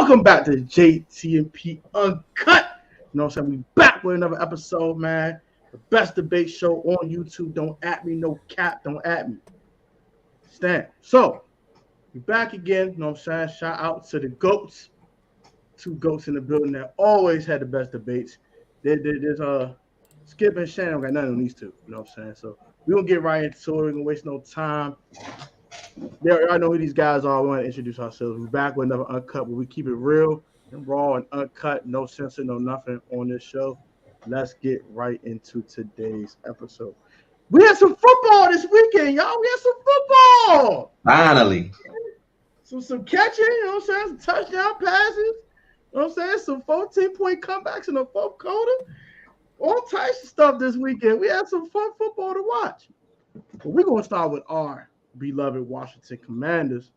Welcome back to JT&P UnCut. You know what I'm saying? We back with another episode, man. The best debate show on YouTube. Don't at me, no cap. Don't at me. Stand. So, we back again. You know what I'm saying? Shout out to the GOATs. Two GOATs in the building that always had the best debates. There's Skip and Shannon got nothing on these two. You know what I'm saying? So, we're going to get right into it. We're going to waste no time. I know who these guys are. We want to introduce ourselves. We're back with another Uncut, but we keep it real and raw and uncut, no censor, no nothing on this show. Let's get right into today's episode. We had some football this weekend, y'all. We had some football. Finally. Some catching, you know what I'm saying? Some touchdown passes. You know what I'm saying? Some 14-point comebacks in the fourth quarter. All types of stuff this weekend. We had some fun football to watch. But we're going to start with our beloved Washington Commanders.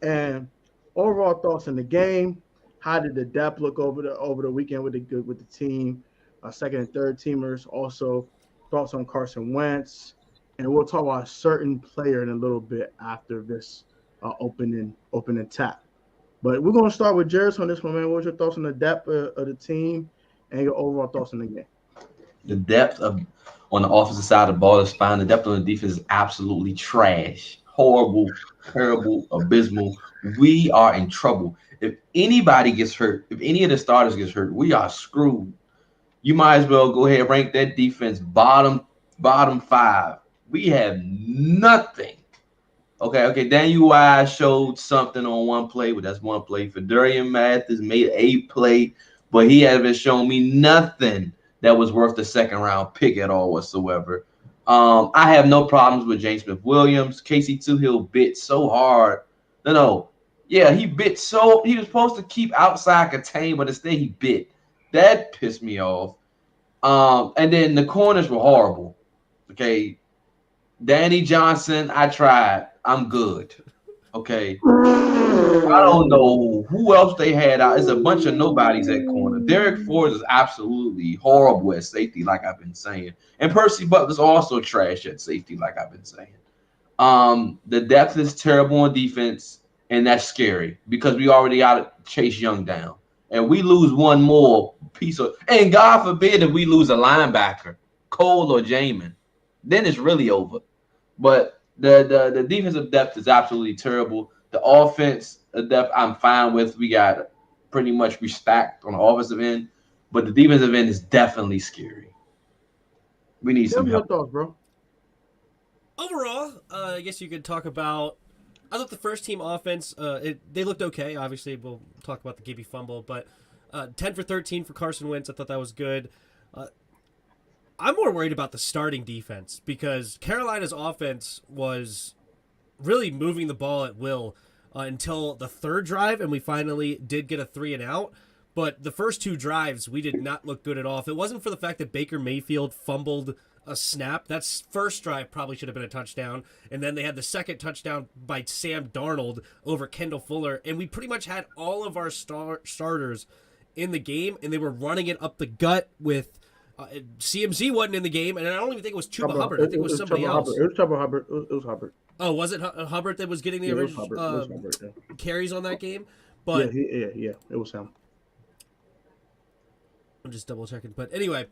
And overall thoughts in the game. How did the depth look over the weekend with the team? Second and third teamers. Also, thoughts on Carson Wentz. And we'll talk about a certain player in a little bit after this opening tap. But we're going to start with Jeris on this one, man. What's your thoughts on the depth of the team and your overall thoughts in the game? The depth on the offensive side of the ball is fine. The depth on the defense is absolutely trash. Horrible, terrible, abysmal. We are in trouble. If anybody gets hurt, if any of the starters gets hurt, we are screwed. You might as well go ahead and rank that defense bottom five. We have nothing. Okay. Daniel Wise showed something on one play, but that's one play. Fedarian Mathis made a play, but he hasn't shown me nothing that was worth the second round pick at all whatsoever. I have no problems with James Smith-Williams. Casey Toohill bit so hard. Yeah, he bit so – he was supposed to keep outside contain, but instead he bit. That pissed me off. And then the corners were horrible. Okay. Danny Johnson, I tried. I'm good. Okay. I don't know who else they had out. It's a bunch of nobodies at corner. Derek Ford is absolutely horrible at safety, like I've been saying. And Percy Butler's also trash at safety, like I've been saying. The depth is terrible on defense. And that's scary because we already got Chase Young down. And we lose one more piece of – and God forbid if we lose a linebacker, Cole or Jamin. Then it's really over. But the defensive depth is absolutely terrible. The offense depth I'm fine with. We got pretty much respect on the offensive end. But the defensive end is definitely scary. We need some help. Thoughts, bro? Overall, I guess you could talk about – I thought the first team offense, they looked okay. Obviously, we'll talk about the Gibby fumble, but 10 for 13 for Carson Wentz. I thought that was good. I'm more worried about the starting defense because Carolina's offense was really moving the ball at will until the third drive, and we finally did get a 3-and-out. But the first two drives, we did not look good at all. If it wasn't for the fact that Baker Mayfield fumbled a snap, that first drive probably should have been a touchdown. And then they had the second touchdown by Sam Darnold over Kendall Fuller. And we pretty much had all of our starters in the game, and they were running it up the gut with CMC wasn't in the game. And I don't even think it was Chuba Hubbard. I think it was somebody else. It was Chuba Hubbard. It was Hubbard. Oh, was it Hubbard that was getting the original carries on that game? But yeah, it was him. I'm just double checking. But anyway,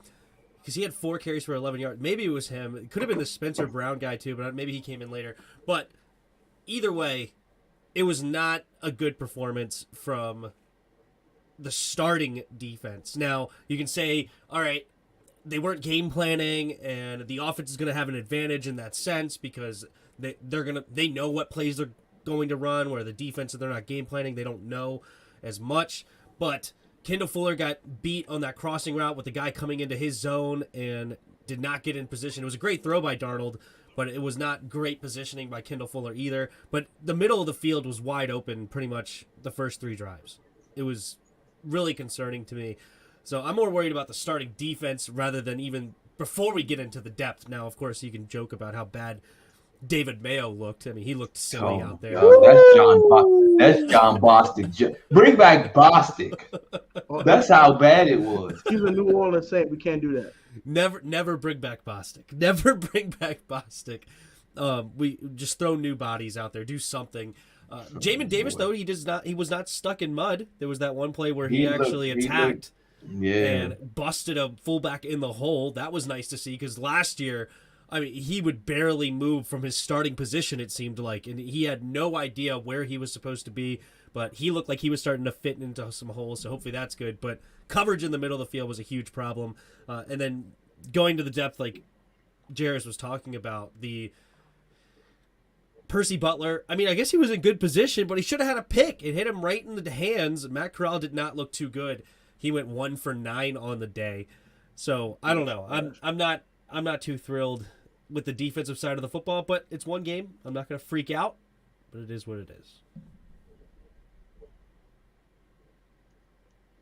because he had 4 carries for 11 yards. Maybe it was him. It could have been the Spencer Brown guy too, but maybe he came in later. But either way, it was not a good performance from the starting defense. Now, you can say, all right, they weren't game planning, and the offense is going to have an advantage in that sense because they know what plays they're going to run, where the defense, if they're not game planning, they don't know as much. But Kendall Fuller got beat on that crossing route with the guy coming into his zone and did not get in position. It was a great throw by Darnold, but it was not great positioning by Kendall Fuller either. But the middle of the field was wide open pretty much the first 3 drives. It was really concerning to me. So I'm more worried about the starting defense rather than even before we get into the depth. Now, of course, you can joke about how bad David Mayo looked. I mean, he looked silly out there. God, that's John Bostic. Bring back Bostic. That's how bad it was. He's a New Orleans Saint. We can't do that. Never bring back Bostic. Never bring back Bostic. We just throw new bodies out there. Do something. Jamin Davis, though, he was not stuck in mud. There was that one play where he actually attacked and busted a fullback in the hole. That was nice to see because last year, I mean, he would barely move from his starting position, it seemed like, and he had no idea where he was supposed to be, but he looked like he was starting to fit into some holes, so hopefully that's good. But coverage in the middle of the field was a huge problem. And then going to the depth, like Jeris was talking about, the Percy Butler, I mean, I guess he was in good position, but he should have had a pick. It hit him right in the hands. Matt Corral did not look too good. He went 1 for 9 on the day. So I don't know. I'm not too thrilled with the defensive side of the football, but it's one game. I'm not going to freak out, but it is what it is.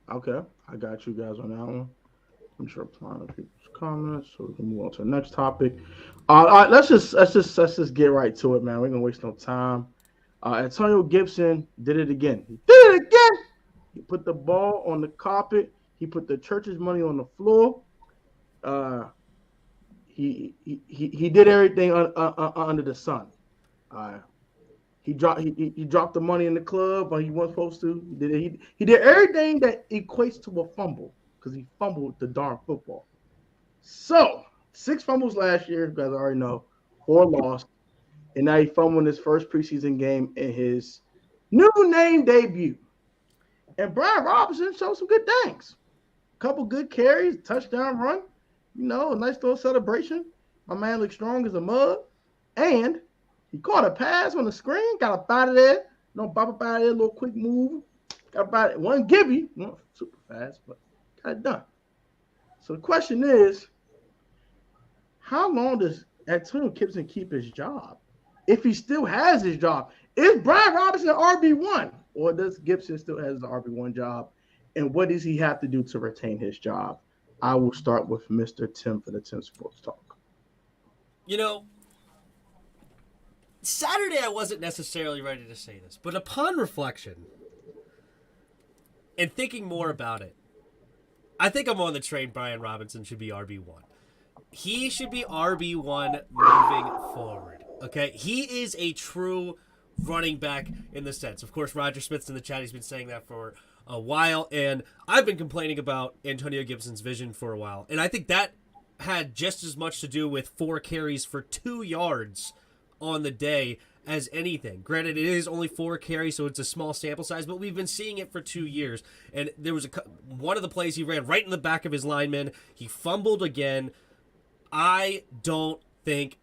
Okay, I got you guys on that one. I'm sure replying to people's comments, so we can move on to the next topic. All right, let's just get right to it, man. We're gonna waste no time. Antonio Gibson did it again. He did it again. He put the ball on the carpet. He put the church's money on the floor. He did everything under the sun. He dropped the money in the club when he wasn't supposed to. He did everything that equates to a fumble because he fumbled the darn football. So 6 fumbles last year, you guys already know, 4 lost, and now he fumbled in his first preseason game in his new name debut. And Brian Robinson showed some good things. A couple good carries, touchdown run, a nice little celebration. My man looked strong as a mug, and he caught a pass on the screen, got up out of there. Bop up out of there, a little quick move. Got about it. One Gibby, not super fast, but got it done. So the question is, how long does Antonio Gibson keep his job? If he still has his job, is Brian Robinson RB1, or does Gibson still has the RB1 job? And what does he have to do to retain his job? I will start with Mr. Tim for the Tim Sports Talk. Saturday I wasn't necessarily ready to say this, but upon reflection and thinking more about it, I think I'm on the train Brian Robinson should be RB1. He should be RB1 moving forward, okay? He is a true running back in the sense. Of course, Roger Smith's in the chat. He's been saying that for a while, and I've been complaining about Antonio Gibson's vision for a while, and I think that had just as much to do with 4 carries for 2 yards on the day as anything. Granted, it is only 4 carries, so it's a small sample size, but we've been seeing it for 2 years. And there was one of the plays he ran right in the back of his lineman. He fumbled again. I don't think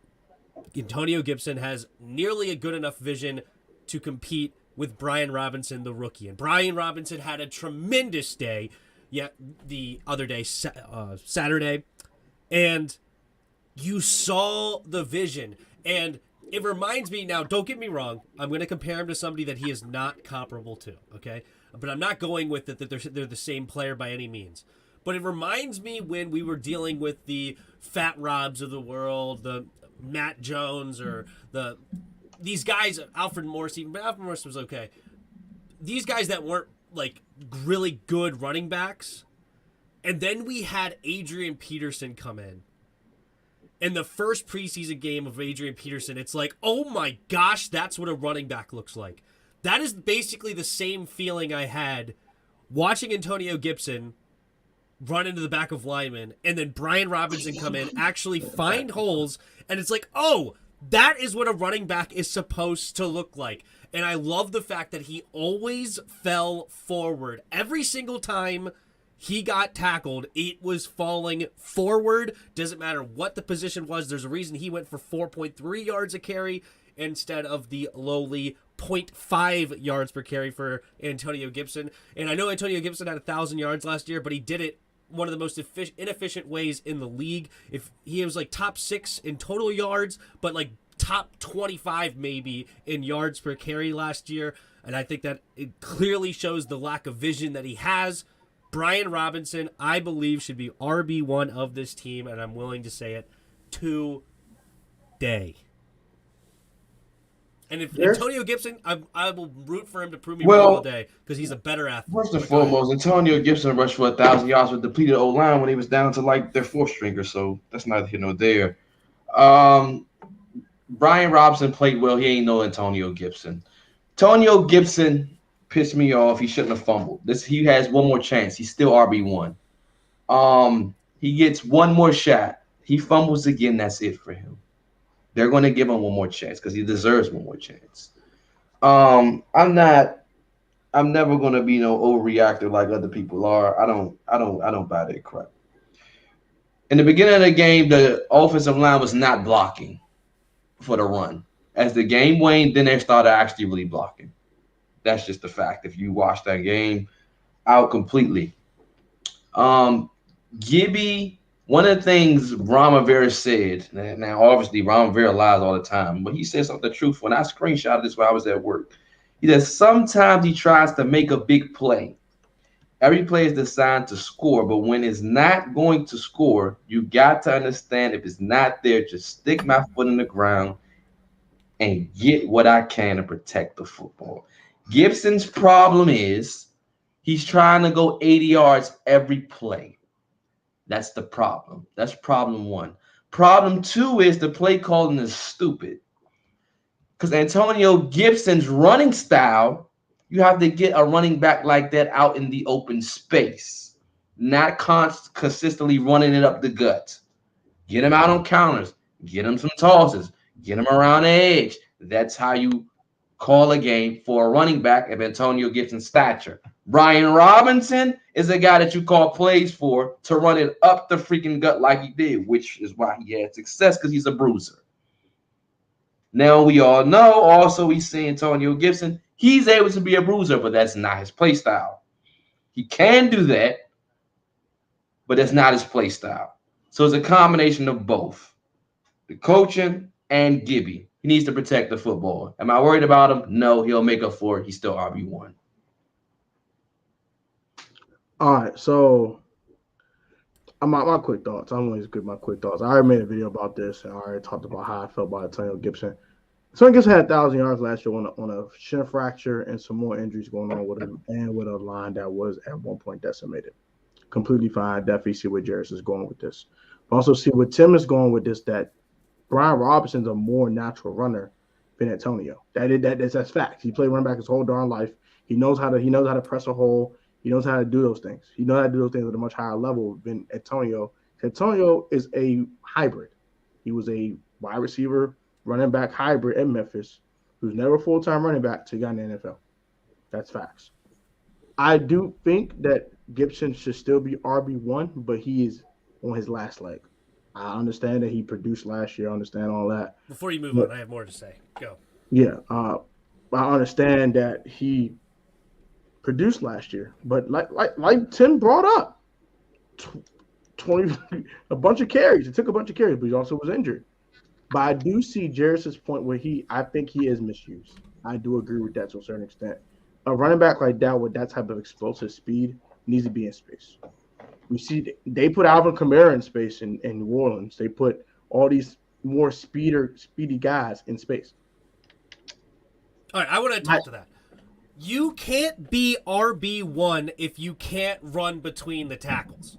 Antonio Gibson has nearly a good enough vision to compete with Brian Robinson, the rookie. And Brian Robinson had a tremendous day the other day, Saturday. And you saw the vision. And it reminds me now, don't get me wrong, I'm going to compare him to somebody that he is not comparable to, okay? But I'm not going with it that they're the same player by any means. But it reminds me when we were dealing with the Fat Robs of the world, the Matt Jones, or these guys, Alfred Morris, even, but Alfred Morris was okay. These guys that weren't, like, really good running backs. And then we had Adrian Peterson come in. In the first preseason game of Adrian Peterson, it's like, oh my gosh, that's what a running back looks like. That is basically the same feeling I had watching Antonio Gibson run into the back of linemen, and then Brian Robinson come in, actually find holes, and it's like, oh, that is what a running back is supposed to look like. And I love the fact that he always fell forward. Every single time he got tackled, it was falling forward. Doesn't matter what the position was. There's a reason he went for 4.3 yards a carry instead of the lowly 0.5 yards per carry for Antonio Gibson. And I know Antonio Gibson had 1,000 yards last year, but he did it one of the most inefficient ways in the league. If he was like top 6 in total yards, but like top 25 maybe in yards per carry last year. And I think that it clearly shows the lack of vision that he has. Brian Robinson, I believe, should be RB1 of this team, and I'm willing to say it today. And if Antonio Gibson, I will root for him to prove me wrong all day because he's a better athlete. First and foremost, Antonio Gibson rushed for 1,000 yards with depleted O-line when he was down to like their 4th stringer, so that's neither here nor there. Brian Robinson played well. He ain't no Antonio Gibson. Antonio Gibson pissed me off. He shouldn't have fumbled. He has one more chance. He's still RB1. He gets one more shot. He fumbles again. That's it for him. They're going to give him one more chance because he deserves one more chance. I'm never going to be no overreactor like other people are. I don't buy that crap. In the beginning of the game, the offensive line was not blocking for the run. As the game waned, then they started actually really blocking. That's just the fact. If you watch that game out completely. Gibby, one of the things Ron Rivera said, now obviously Ron Rivera lies all the time, but he said something truthful. And I screenshotted this while I was at work. He said sometimes he tries to make a big play. Every play is designed to score, but when it's not going to score, you got to understand if it's not there, just stick my foot in the ground and get what I can to protect the football. Gibson's problem is he's trying to go 80 yards every play. That's the problem. That's problem one. Problem two is the play calling is stupid. Because Antonio Gibson's running style, you have to get a running back like that out in the open space, not consistently running it up the gut. Get him out on counters. Get him some tosses. Get him around the edge. That's how you call a game for a running back of Antonio Gibson's stature. Brian Robinson is a guy that you call plays for to run it up the freaking gut like he did, which is why he had success because he's a bruiser. Now we all know also we see Antonio Gibson. He's able to be a bruiser, but that's not his play style. He can do that, but that's not his play style. So it's a combination of both. The coaching and Gibby. He needs to protect the football. Am I worried about him? No, he'll make up for it. He's still RB1. All right, so my quick thoughts. I'm always good. My quick thoughts. I already made a video about this, and I already talked about how I felt about Antonio Gibson. Antonio Gibson had 1,000 yards last year on a shin fracture and some more injuries going on with him, and with a line that was at one point decimated. Completely fine. Definitely see where Jeris is going with this. But also see where Tim is going with this. That Brian Robinson's a more natural runner than Antonio. That's fact. He played running back his whole darn life. He knows how to press a hole. He knows how to do those things. He knows how to do those things at a much higher level than Antonio. Antonio is a hybrid. He was a wide receiver, running back hybrid in Memphis, who's never full-time running back till he got in the NFL. That's facts. I do think that Gibson should still be RB1, but he is on his last leg. I understand that he produced last year. I understand all that. Before you move on, I have more to say. Go. Yeah. I understand that he produced last year, but like Tim brought up, 20 a bunch of carries. It took a bunch of carries, but he also was injured. But I do see Jeris's point where I think he is misused. I do agree with that to a certain extent. A running back like that with that type of explosive speed needs to be in space. We see they put Alvin Kamara in space in New Orleans. They put all these more speedy guys in space. All right, I want to talk to that. You can't be RB1 if you can't run between the tackles.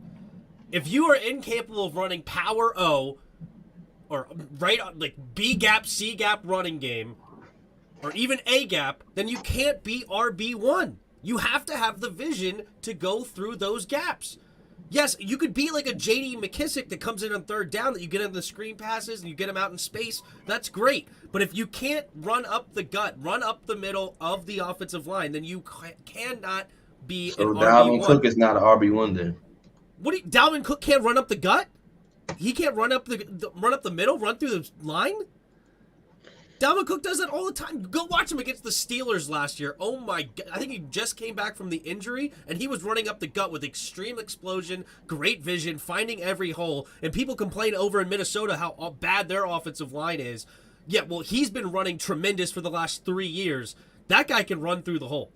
If you are incapable of running power O or like B gap, C gap running game, or even A gap, then you can't be RB1. You have to have the vision to go through those gaps. Yes, you could be like a JD McKissick that comes in on third down, that you get in the screen passes and you get him out in space. That's great. But if you can't run up the gut, run up the middle of the offensive line, then you cannot be an RB1. So Dalvin Cook is not an RB1 then. Dalvin Cook can't run up the gut? He can't run up the middle, run through the line? Dalvin Cook does that all the time. Go watch him against the Steelers last year. Oh my God. I think he just came back from the injury, and he was running up the gut with extreme explosion, great vision, finding every hole. And people complain over in Minnesota how bad their offensive line is. Yeah, well, he's been running tremendous for the last 3 years. That guy can run through the hole.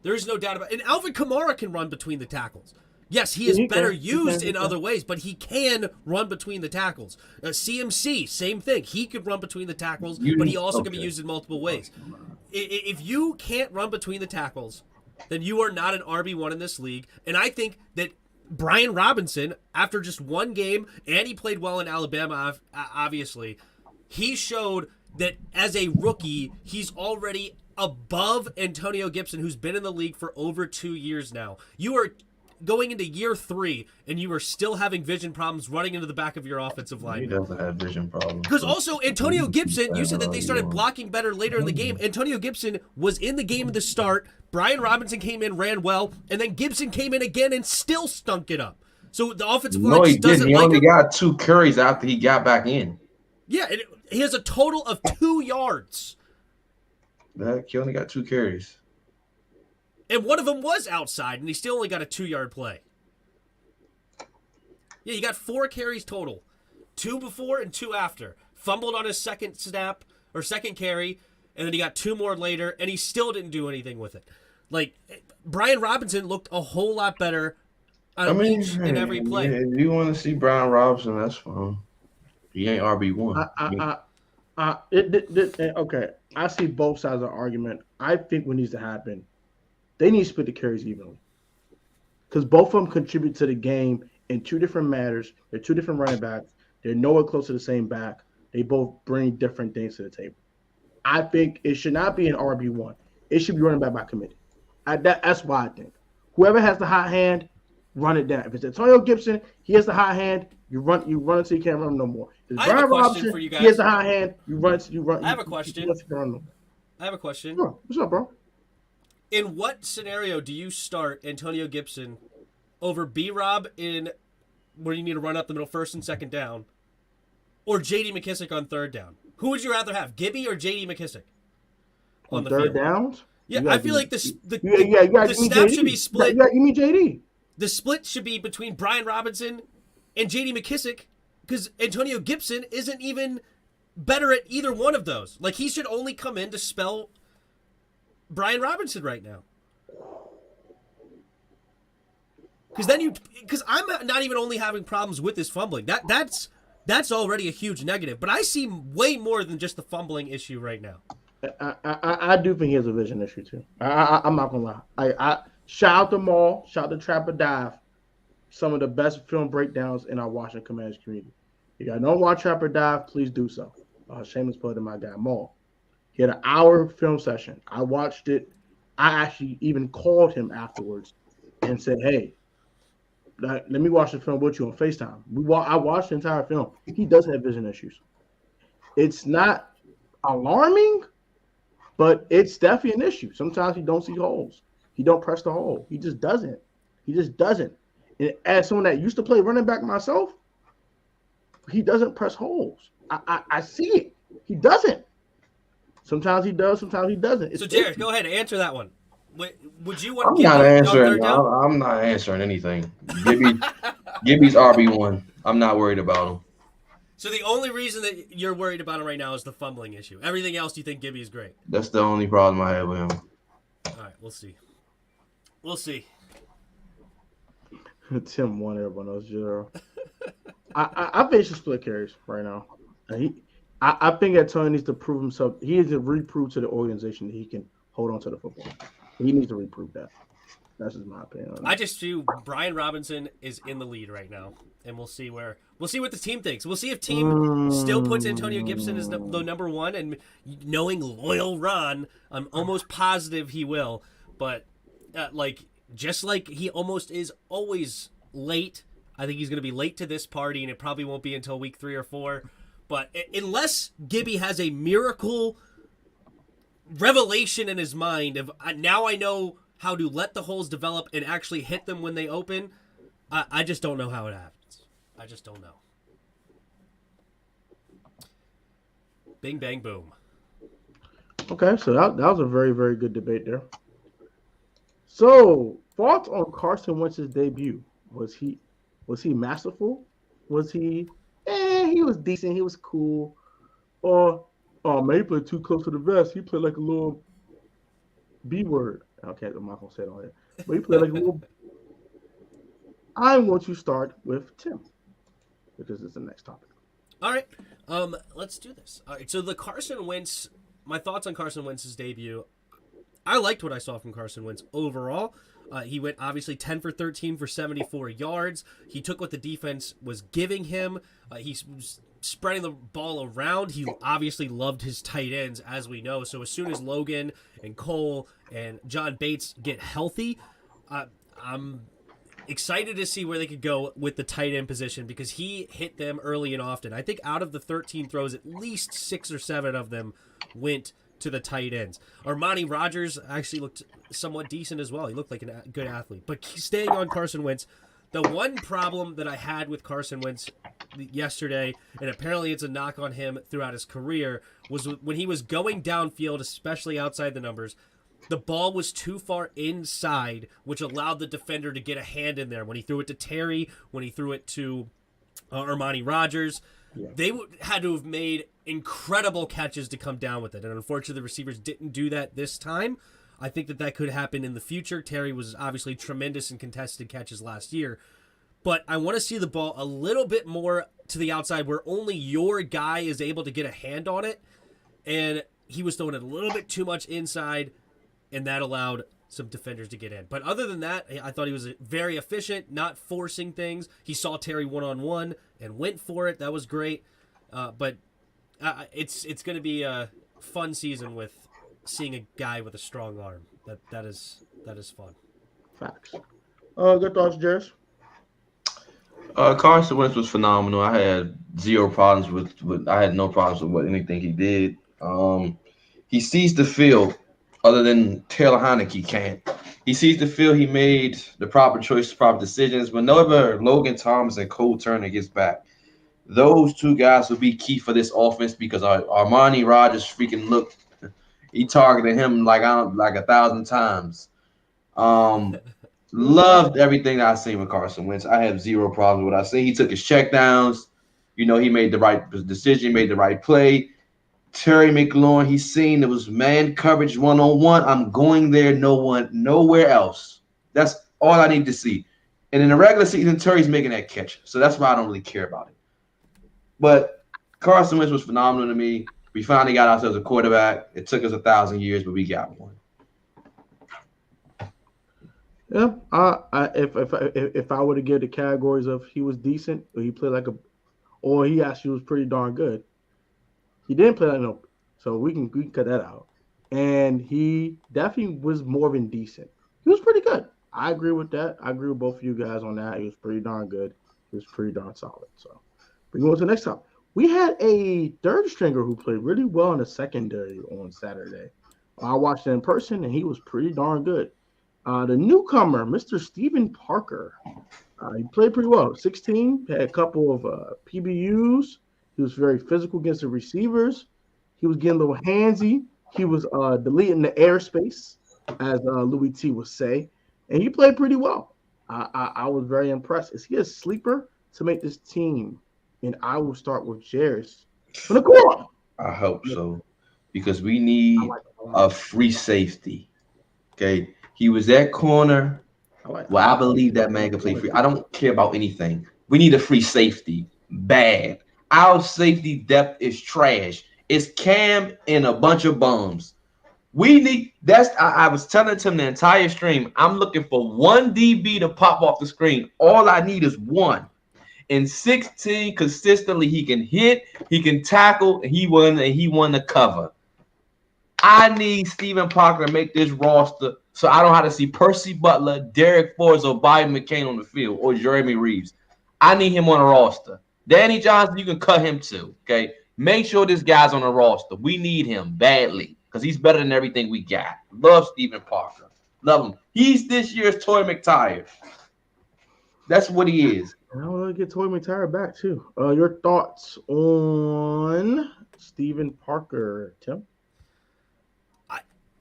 There's no doubt about it. And Alvin Kamara can run between the tackles. Yes, he is better used in other ways, but he can run between the tackles. CMC, same thing. He could run between the tackles, but he also can be used in multiple ways. If you can't run between the tackles, then you are not an RB1 in this league. And I think that Brian Robinson, after just one game, and he played well in Alabama, obviously, he showed that as a rookie, he's already above Antonio Gibson, who's been in the league for over 2 years now. You are going into year 3, and you are still having vision problems running into the back of your offensive line. He doesn't have vision problems. Because also, Antonio Gibson, you said that they started blocking better later in the game. Antonio Gibson was in the game at the start. Brian Robinson came in, ran well, and then Gibson came in again and still stunk it up. So the offensive line just doesn't like him. He only got 2 carries after he got back in. Yeah, he has a total of 2 yards. He only got 2 carries. And one of them was outside, and he still only got a 2-yard play. Yeah, he got 4 carries total. 2 before and 2 after. Fumbled on his second snap, or second carry, and then he got 2 more later, and he still didn't do anything with it. Like, Brian Robinson looked a whole lot better each and every play. Yeah, if you want to see Brian Robinson, that's fine. He ain't RB1. Okay, I see both sides of the argument. I think what needs to happen, they need to split the carries evenly. Because both of them contribute to the game in 2 different matters. They're 2 different running backs. They're nowhere close to the same back. They both bring different things to the table. I think it should not be an RB1. It should be running back by committee. That's why I think. Whoever has the hot hand, run it down. If it's Antonio Gibson, he has the hot hand, you run until you can't run him no more. If it's Brian Robinson, he has the hot hand, you run. I have a question. Sure. What's up, bro? In what scenario do you start Antonio Gibson over B-Rob in where you need to run up the middle 1st and 2nd down, or J.D. McKissick on 3rd down? Who would you rather have, Gibby or J.D. McKissick? On the 3rd downs? Yeah, I feel like the snap should be split. You mean J.D.? The split should be between Brian Robinson and J.D. McKissick, because Antonio Gibson isn't even better at either one of those. Like, he should only come in to spell Brian Robinson right now. Because I'm not even only having problems with his fumbling. That's already a huge negative. But I see way more than just the fumbling issue right now. I do think he has a vision issue too. I'm not gonna lie. I shout out to Maul, shout out to Trapper Dive. Some of the best film breakdowns in our Washington Commanders community. If you guys don't watch Trapper Dive, please do so. Shameless plug to my guy Maul. He had an hour film session. I watched it. I actually even called him afterwards and said, "Hey, let me watch the film with you on FaceTime." I watched the entire film. He does have vision issues. It's not alarming, but it's definitely an issue. Sometimes he don't see holes. He don't press the hole. He just doesn't. And as someone that used to play running back myself, he doesn't press holes. I see it. He doesn't. Sometimes he does. Sometimes he doesn't. So, Jeris, go ahead and answer that one. Would you want? I'm not answering anything. Gibby's RB1. I'm not worried about him. So the only reason that you're worried about him right now is the fumbling issue. Everything else, you think Gibby is great. That's the only problem I have with him. All right, we'll see. We'll see. Tim won everyone else 0. I think he should split carries right now. I think Antonio needs to prove himself. He needs to reprove to the organization that he can hold on to the football. He needs to reprove that. That's just my opinion. I just feel Brian Robinson is in the lead right now, and we'll see what the team thinks. We'll see if team still puts Antonio Gibson as the number 1, and knowing loyal Ron, I'm almost positive he will. But just like he almost is always late, I think he's going to be late to this party, and it probably won't be until week 3 or 4. But unless Gibby has a miracle revelation in his mind of now I know how to let the holes develop and actually hit them when they open, I just don't know how it happens. I just don't know. Bing, bang, boom. Okay, so that was a very, very good debate there. So, thoughts on Carson Wentz's debut? Was he masterful? Was he? He was decent. He was cool. Or, man, he played too close to the vest. He played like a little B word. Okay, I'm not gonna say it on here. But he played like a little. I'm going to start with Tim because it's the next topic. All right, let's do this. All right, so my thoughts on Carson Wentz's debut. I liked what I saw from Carson Wentz overall. He went obviously 10 for 13 for 74 yards. He took what the defense was giving him. He was spreading the ball around. He obviously loved his tight ends, as we know. So as soon as Logan and Cole and John Bates get healthy, I'm excited to see where they could go with the tight end position because he hit them early and often. I think out of the 13 throws, at least 6 or 7 of them went to the tight ends. Armani Rogers actually looked somewhat decent as well. He looked like a good athlete. But staying on Carson Wentz, the one problem that I had with Carson Wentz yesterday, and apparently it's a knock on him throughout his career, was when he was going downfield, especially outside the numbers, the ball was too far inside, which allowed the defender to get a hand in there. When he threw it to Terry, when he threw it to Armani Rogers, they had to have made incredible catches to come down with it. And unfortunately, the receivers didn't do that this time. I think that could happen in the future. Terry was obviously tremendous in contested catches last year. But I want to see the ball a little bit more to the outside where only your guy is able to get a hand on it. And he was throwing it a little bit too much inside, and that allowed some defenders to get in. But other than that, I thought he was very efficient, not forcing things. He saw Terry one-on-one and went for it. That was great. But it's going to be a fun season with seeing a guy with a strong arm. That is fun. Facts. Good thoughts, Jeris? Carson Wentz was phenomenal. I had zero problems with I had no problems with anything he did. He sees the field. Other than Taylor Heineke can't. He sees the field. He made the proper choices, proper decisions. Whenever Logan Thomas and Cole Turner gets back, those two guys will be key for this offense because Armani Rogers freaking looked. He targeted him like 1,000 times. Loved everything that I seen with Carson Wentz. I have zero problems with what I see. He took his checkdowns. He made the right decision. He made the right play. Terry McLaurin, he's seen there was man coverage one-on-one. I'm going there, nowhere else. That's all I need to see. And in the regular season, Terry's making that catch. So that's why I don't really care about it. But Carson Wentz was phenomenal to me. We finally got ourselves a quarterback. It took us 1,000 years, but we got one. Yeah, if I were to give the categories of he was decent, or he played or he actually was pretty darn good. He didn't play like no, so we can cut that out. And he definitely was more than decent. He was pretty good. I agree with that. I agree with both of you guys on that. He was pretty darn good. He was pretty darn solid. So we go on to the next topic. We had a third stringer who played really well in the secondary on Saturday. I watched it in person, and he was pretty darn good. The newcomer, Mr. Steven Parker, he played pretty well. 16, had a couple of PBUs. He was very physical against the receivers. He was getting a little handsy. He was deleting the airspace, as Louis T would say. And he played pretty well. I was very impressed. Is he a sleeper to make this team? And I will start with Jeris. I hope so. Because we need a free safety. Okay. He was at corner. I believe that man can play free. I don't care about anything. We need a free safety. Bad. Our safety depth is trash. It's Cam and a bunch of bums. We need I was telling Tim the entire stream, I'm looking for one DB to pop off the screen. All I need is one. In 16, consistently, he can hit, he can tackle, and he won the cover. I need Steven Parker to make this roster so I don't have to see Percy Butler, Derek Forrest, or Bobby McCain on the field, or Jeremy Reeves. I need him on the roster. Danny Johnson, you can cut him too, okay? Make sure this guy's on the roster. We need him badly because he's better than everything we got. Love Steven Parker. Love him. He's this year's Toy McTire. That's what he is. I want to get Toy McTire back too. Your thoughts on Steven Parker, Tim?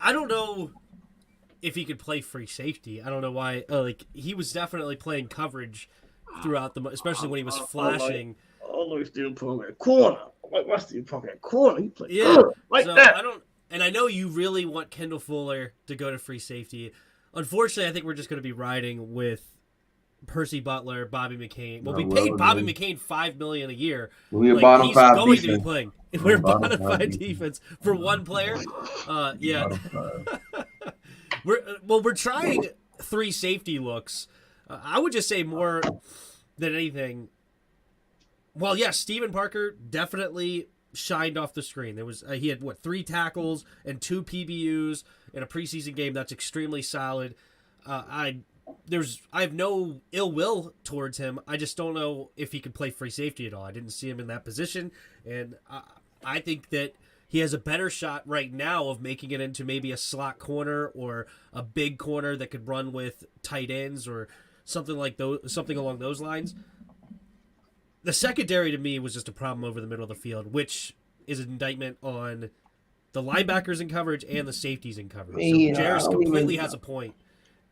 I don't know if he could play free safety. I don't know why. He was definitely playing coverage throughout especially when he was flashing. Like Steven Parker at corner. Why Steven Parker at corner? He played that. I know you really want Kendall Fuller to go to free safety. Unfortunately, I think we're just going to be riding with Percy Butler, Bobby McCain. Well, we paid Bobby McCain $5 million a year. We're bottom five going defense. to be playing. We're bottom five defense for one player. Yeah. We're trying. 3 safety looks, I would just say more than anything. Well, yes, Steven Parker definitely shined off the screen. There was he had 3 tackles and 2 PBUs in a preseason game. That's extremely solid. I have no ill will towards him. I just don't know if he could play free safety at all. I didn't see him in that position, and I think that he has a better shot right now of making it into maybe a slot corner or a big corner that could run with tight ends or something along those lines. The secondary to me was just a problem over the middle of the field, which is an indictment on the linebackers in coverage and the safeties in coverage. So Jeris completely has a point.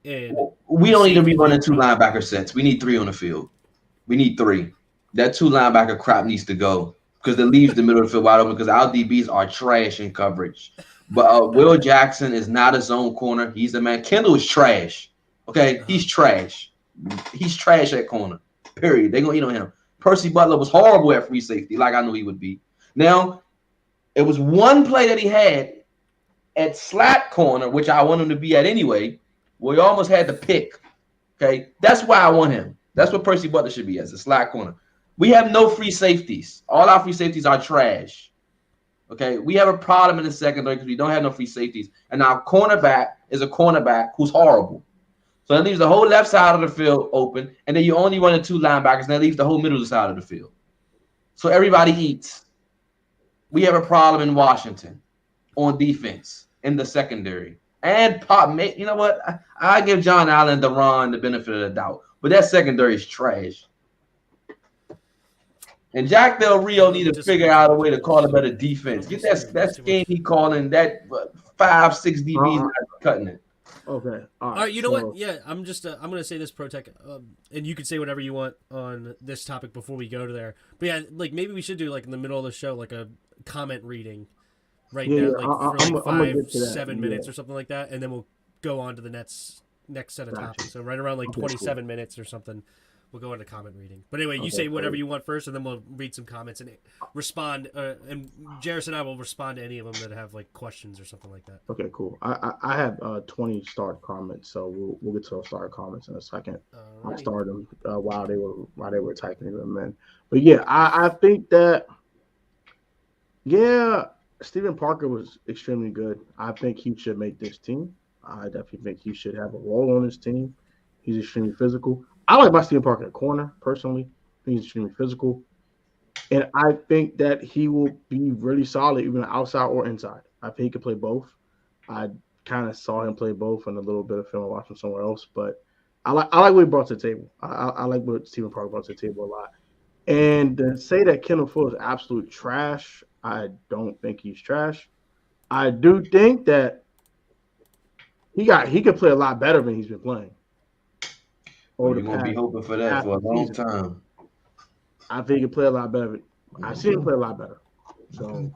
And we don't need to be running 2 linebacker sets. We need 3 on the field. We need 3. That 2 linebacker crap needs to go because it leaves the middle of the field wide open because our DBs are trash in coverage. But Will Jackson is not a zone corner. He's a man. Kendall is trash. Okay, he's trash. He's trash at corner. Period. They're going to eat on him. Percy Butler was horrible at free safety, like I knew he would be. Now, it was one play that he had at slot corner, which I want him to be at anyway, where he almost had to pick. Okay, that's why I want him. That's what Percy Butler should be as a slot corner. We have no free safeties. All our free safeties are trash. Okay, we have a problem in the secondary because we don't have no free safeties. And our cornerback is a cornerback who's horrible. So that leaves the whole left side of the field open, and then you only run the 2 linebackers, and that leaves the whole middle side of the field. So everybody eats. We have a problem in Washington on defense in the secondary. And you know what? I give John Allen and Deron the benefit of the doubt, but that secondary is trash. And Jack Del Rio need to figure out a way to call a better defense. Get that scheme he calling that 5-6 DBs not cutting it. Okay. All right. You know what? Yeah, I'm just I'm gonna say this, Protech, and you can say whatever you want on this topic before we go to there. But yeah, like maybe we should do like in the middle of the show like a comment reading right now, like for like 5-7 minutes or something like that, and then we'll go on to the next set of topics. So right around like 27 minutes or something. We'll go into comment reading. But anyway, you say whatever you want first, and then we'll read some comments and respond. And Jeris and I will respond to any of them that have like questions or something like that. Okay, cool. I have 20 start comments, so we'll get to those start comments in a second. I started them while they were typing them in. But yeah, I think that Steven Parker was extremely good. I think he should make this team. I definitely think he should have a role on this team. He's extremely physical. I like my Steven Parker at corner, personally. I think he's extremely physical. And I think that he will be really solid, even outside or inside. I think he can play both. I kind of saw him play both in a little bit of film I watched him somewhere else. But I like what he brought to the table. I like what Steven Parker brought to the table a lot. And to say that Kendall Fuller is absolute trash, I don't think he's trash. I do think that he could play a lot better than he's been playing. You're going to be hoping for that for a long time. I think he can play a lot better. I've seen him play a lot better. So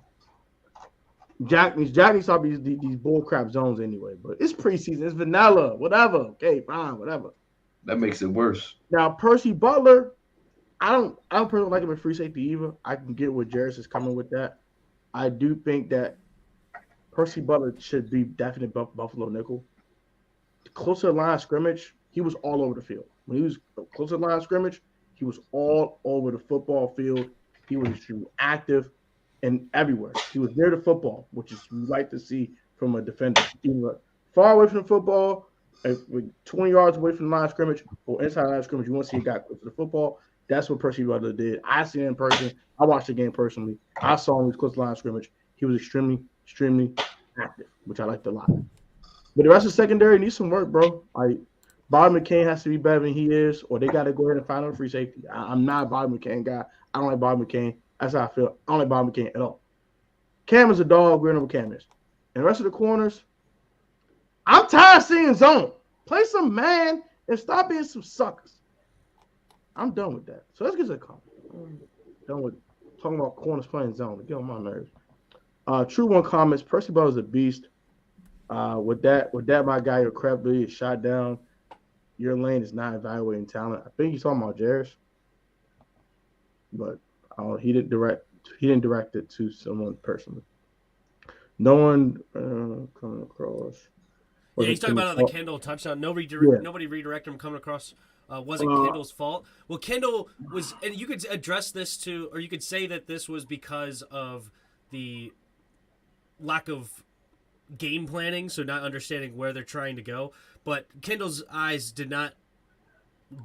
Jack needs to stop these bullcrap zones anyway. But it's preseason. It's vanilla. Whatever. Okay, fine. Whatever. That makes it worse. Now, Percy Butler, I don't personally like him in free safety either. I can get where Jeris is coming with that. I do think that Percy Butler should be definitely Buffalo nickel. Close to the line of scrimmage, he was all over the field. When he was close to the line of scrimmage, he was all over the football field. He was extremely active and everywhere. He was near the football, which is you like to see from a defender. Either far away from the football, with 20 yards away from the line of scrimmage, or inside the line of scrimmage, you want to see a guy close to the football. That's what Percy Butler did. I seen him in person. I watched the game personally. I saw him. He was close to the line of scrimmage. He was extremely, extremely active, which I liked a lot. But the rest of the secondary needs some work, bro. Bobby McCain has to be better than he is, or they got to go ahead and find a free safety. I'm not a Bobby McCain guy. I don't like Bobby McCain. That's how I feel. I don't like Bobby McCain at all. Cam is a dog. We're what Cam is. And the rest of the corners, I'm tired of seeing zone. Play some man and stop being some suckers. I'm done with that. So let's get to the comment. I'm done with talking about corners playing zone. Get on my nerves. True One comments, Percy Butler's a beast. With that, my guy, your crap lead is shot down. Your lane is not evaluating talent. I think he's talking about Jeris, but he didn't direct it to someone personally. No one coming across. Yeah, Was he's it talking Kenny about on the Clark? Kendall touchdown. Nobody redirected him coming across. Wasn't Kendall's fault. Well, Kendall was, and you could address this to, or you could say that this was because of the lack of game planning, so not understanding where they're trying to go. But Kendall's eyes did not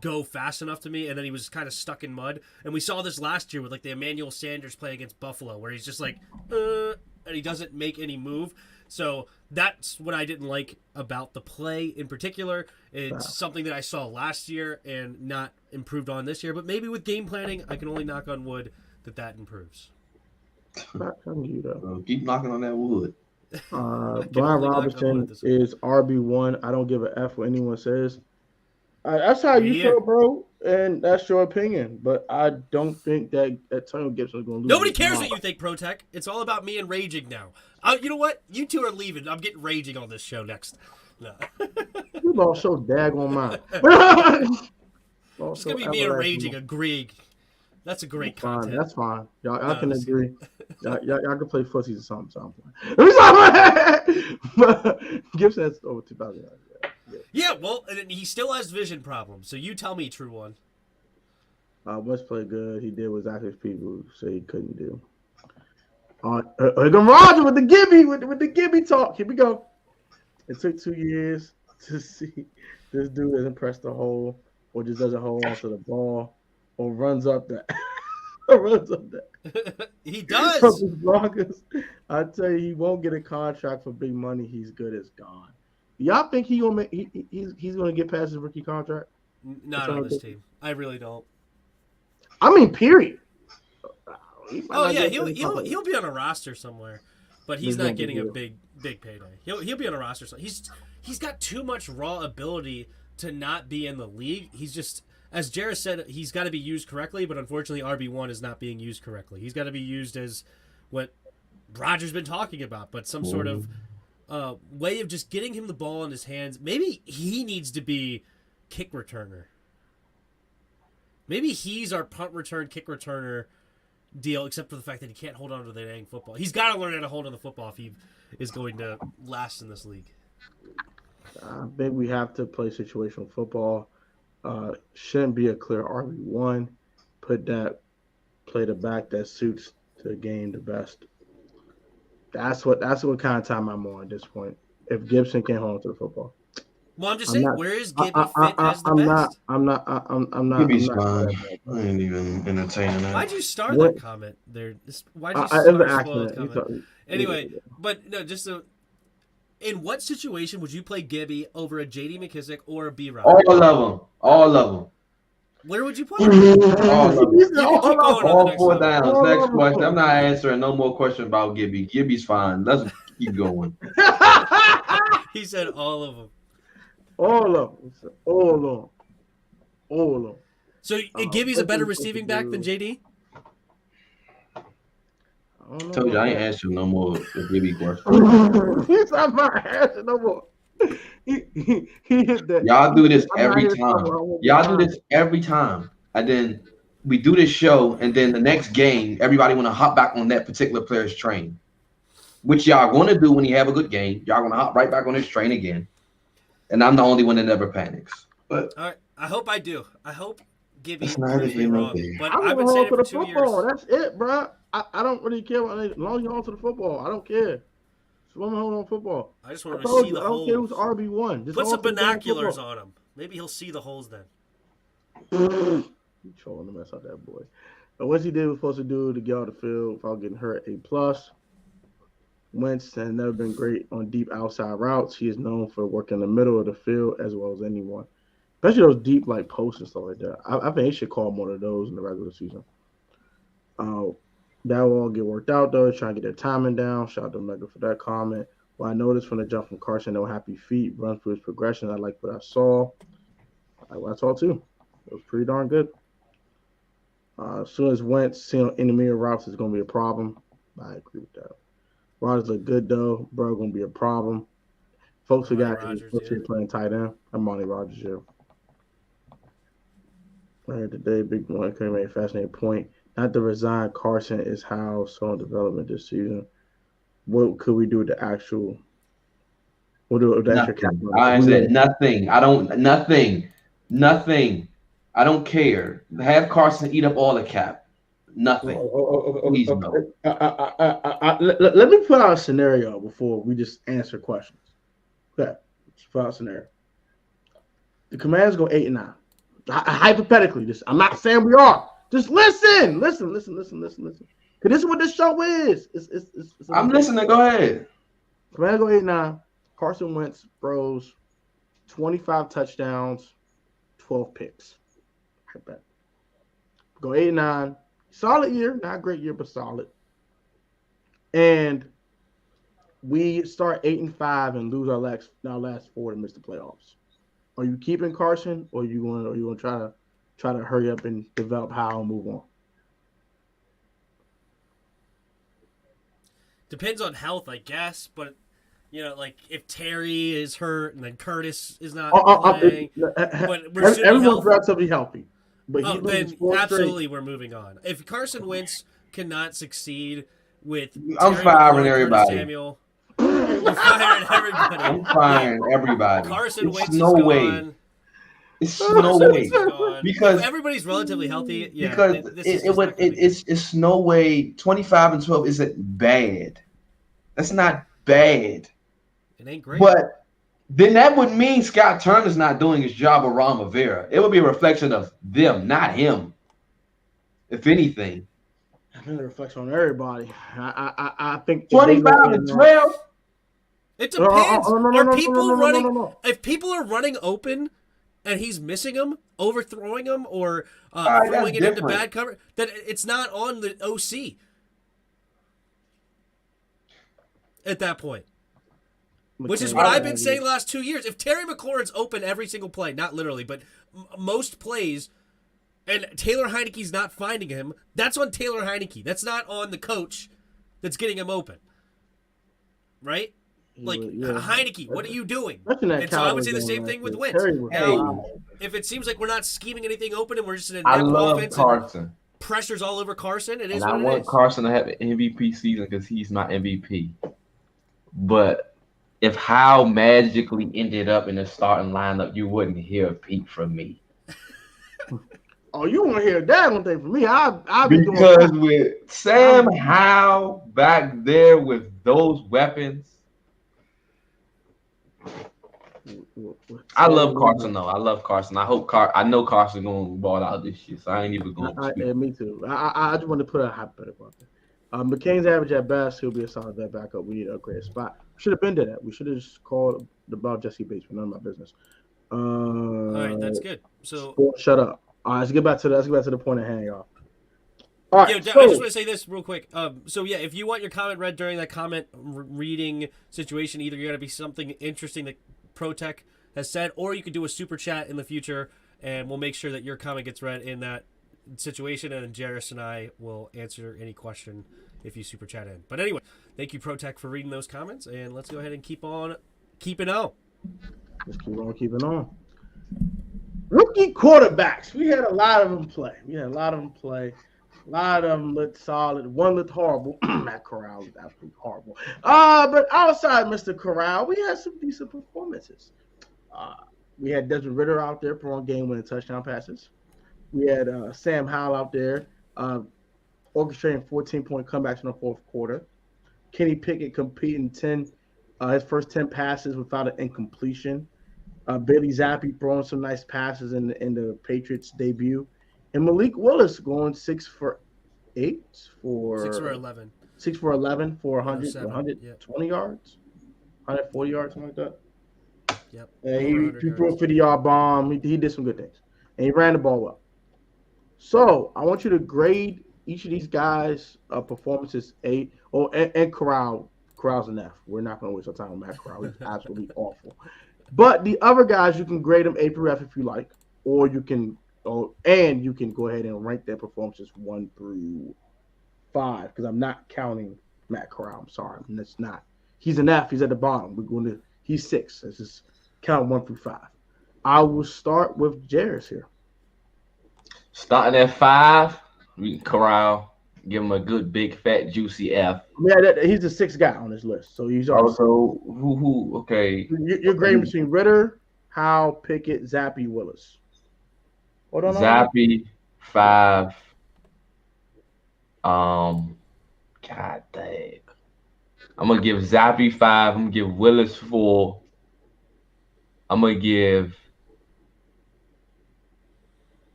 go fast enough to me, and then he was kind of stuck in mud. And we saw this last year with like the Emmanuel Sanders play against Buffalo, where he's just like, and he doesn't make any move. So that's what I didn't like about the play in particular. It's something that I saw last year and not improved on this year. But maybe with game planning, I can only knock on wood that improves. Keep knocking on that wood. Brian Robinson is RB1. I don't give a F what anyone says. That's how you feel, bro, and that's your opinion. But I don't think that Tony Gibson is going to lose. Nobody cares what you think, Protech. It's all about me and raging now. You know what? You two are leaving. I'm getting raging on this show next. No. You both so daggone mine. It's going to be me and raging agreeing. That's a great content. That's fine. Y'all can agree. Y'all can play footsies or something. But Gibson's over 2,000 yards. Yeah, well, and he still has vision problems. So you tell me, true one. Wentz played good. He did what exactly people say he couldn't do. Roger with the Gibby, with the Gibby talk. Here we go. It took 2 years to see this dude doesn't press the hole or just doesn't hold on to the ball or runs up that. He does. I tell you, he won't get a contract for big money. He's good as gone. Y'all think he's gonna get past his rookie contract? Not on this team. I really don't. I mean, period. Oh yeah, he'll be on a roster somewhere, but he's not getting a big payday. He'll be on a roster. He's got too much raw ability to not be in the league. He's just, as Jeris said, he's got to be used correctly, but unfortunately RB1 is not being used correctly. He's got to be used as what Roger's been talking about, but some sort of way of just getting him the ball in his hands. Maybe he needs to be kick returner. Maybe he's our punt return, kick returner deal, except for the fact that he can't hold on to the dang football. He's got to learn how to hold on the football if he is going to last in this league. I think we have to play situational football. Shouldn't be a clear RB1. Play the back that suits the game the best. That's what kind of time I'm on at this point. If Gibson can't hold on to the football. Well, I'm just saying, where is Gibby fit as the best? I'm not. Gibby's fine. I ain't even entertaining that. Why'd you start that comment there? Why'd you start a spoiled comment? Anyway, but no, just so. In what situation would you play Gibby over a J.D. McKissick or a B-Rob? All of them. Where would you play him? All 4 downs. Next question. I'm not answering no more questions about Gibby. Gibby's fine. Let's keep going. He said all of them. All of them. So Gibby's a better receiving back than JD? I told you I ain't answering no more Gibby questions. He's not my answer no more. He hit that. Y'all do this every time. And then we do this show, and then the next game, everybody want to hop back on that particular player's train, which y'all going to do when you have a good game. Y'all going to hop right back on this train again. And I'm the only one that never panics. But all right, I hope I do. I hope Gibby proves me wrong. But I've been saying it for 2 years. That's it, bro. I don't really care as long as you hold to the football. I don't care. Swim hold on football. I just want him to see the holes. I don't care who's RB1. Put some binoculars on him. Maybe he'll see the holes then. You trolling the mess out that boy. But what he did was supposed to do to get out the field without getting hurt, A+. Wentz has never been great on deep outside routes. He is known for working in the middle of the field as well as anyone, especially those deep like posts and stuff like that. I think they should call more of those in the regular season. That will all get worked out though. Trying to get their timing down. Shout out to Mega for that comment. Well, I noticed from the jump from Carson, no happy feet, run through his progression. I like what I saw. I like what I saw too. It was pretty darn good. As soon as Wentz seeing intermediate routes is going to be a problem. I agree with that. Rodgers look good though. Bro, going to be a problem. Folks forgot he's playing tight end. I'm Monty Rodgers here. Right today, big one came made a fascinating point. Not to resign Carson is how so in development this season. What could we do with the actual Or that's your Nothing. cap? I said nothing. I don't. Nothing. I don't care. Have Carson eat up all the cap. Nothing. Please no. Let me put out a scenario before we just answer questions. Okay, let's put out a scenario. The Commanders go 8-9. Hypothetically, I'm not saying we are. Just listen. Because this is what this show is. I'm listening. Go ahead. Commanders go 8-9. Carson Wentz throws 25 touchdowns, 12 picks. I bet. Go 8-9. Solid year, not a great year, but solid. And we start 8-5 and lose our last 4 to miss the playoffs. Are you keeping Carson, or are you going to try to hurry up and develop how and move on? Depends on health, I guess, but like if Terry is hurt and then Curtis is not playing, but we're everyone's relatively healthy. But then absolutely we're moving on. If Carson Wentz cannot succeed with I'm firing everybody. Samuel, we're firing everybody. I'm firing everybody. Carson Wentz no is way. gone. It's no way because everybody's relatively healthy. Yeah, because it's no way. 25-12 isn't bad. That's not bad. It ain't great. But then that would mean Scott Turner's not doing his job or Ron Rivera. It would be a reflection of them, not him. If anything. I think it reflects on everybody. I think 25-12. It depends. Are people running? If people are running open and he's missing them, overthrowing them, or throwing it into bad cover, then it's not on the OC at that point. Which is what I've been saying the last 2 years. If Terry McLaurin's open every single play, not literally, but most plays, and Taylor Heineke's not finding him, that's on Taylor Heineke. That's not on the coach that's getting him open. Right? Like, Heineke, what are you doing? And so I would say the same thing with Wentz. Now, if it seems like we're not scheming anything open and we're just in a I love Carson. Pressure's all over Carson, it is and what it is. I want Carson to have an MVP season because he's my MVP. But if Howe magically ended up in the starting lineup, you wouldn't hear a peep from me. Oh, you want to hear that one thing from me? I'll be because with Sam Howe back there with those weapons, I love Carson though. I love Carson. I know Carson going to ball out this year, so I ain't even going to. Me too. I just want to put a hypothetical out there. McCain's average at best. He'll be a solid vet backup. We need to upgrade a spot. Should have been to that. We should have just called about Jesse Bates, but none of my business. All right, that's good. So shut up. All right, let's get back to the point at hand, y'all. All right, I just want to say this real quick. So yeah, if you want your comment read during that comment reading situation, either you're gonna be something interesting that Protech has said, or you could do a super chat in the future, and we'll make sure that your comment gets read in that situation, and then Jeris and I will answer any question if you super chat in. But anyway, thank you, Protech, for reading those comments, and let's go ahead and keep on keeping on. Let's keep on keeping on. Rookie quarterbacks. We had a lot of them play. A lot of them looked solid. One looked horrible. Matt Corral was absolutely horrible. But outside Mr. Corral, we had some decent performances. We had Desmond Ridder out there throwing game-winning touchdown passes. We had Sam Howell out there orchestrating 14-point comebacks in the fourth quarter. Kenny Pickett completing his first 10 passes without an incompletion. Bailey Zappi throwing some nice passes in the Patriots debut. And Malik Willis going 6 for 8 for 6 for 11. 6 for 11 for 120 yards, 140 yards, something like that. Yep. He threw a 50-yard bomb. He did some good things, and he ran the ball well. So I want you to grade each of these guys' performances A. Oh, and Corral's an F. We're not going to waste our time on Matt Corral. He's absolutely awful. But the other guys, you can grade them A through F if you like, or you can go ahead and rank their performances 1 through 5 because I'm not counting Matt Corral. I'm sorry, that's not. He's an F. He's at the bottom. He's 6. Let's just count 1 through 5. I will start with Jeris here. Starting at 5, Corral. Give him a good, big, fat, juicy F. Yeah, he's the sixth guy on this list. So he's Also, who? Okay. You're grading between Ritter, Howe, Pickett, Zappy, Willis. Hold on. Zappy 5. God dang. I'm gonna give Zappy 5. I'm gonna give Willis 4. I'm gonna give.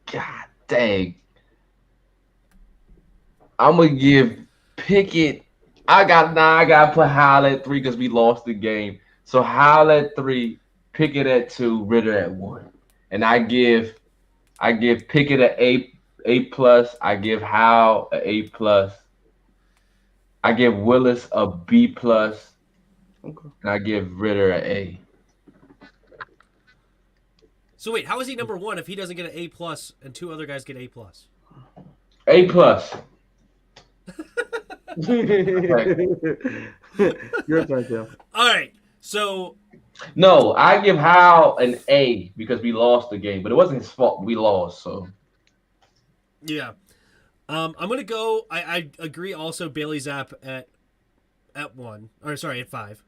God dang. I'm gonna give Pickett. I gotta put Howell at 3 because we lost the game. So Howell at 3, Pickett at 2, Ritter at 1. And I give Pickett an A plus. I give Howell an A plus. I give Willis a B plus. Okay. And I give Ritter an A. So wait, how is he number 1 if he doesn't get an A plus and 2 other guys get A plus? A plus. Your turn, Tim. All right, so No, I give Howell an A because we lost the game, but it wasn't his fault. We lost, so yeah, I'm gonna go. I agree. Also, Bailey Zapp at 1, or sorry, at 5.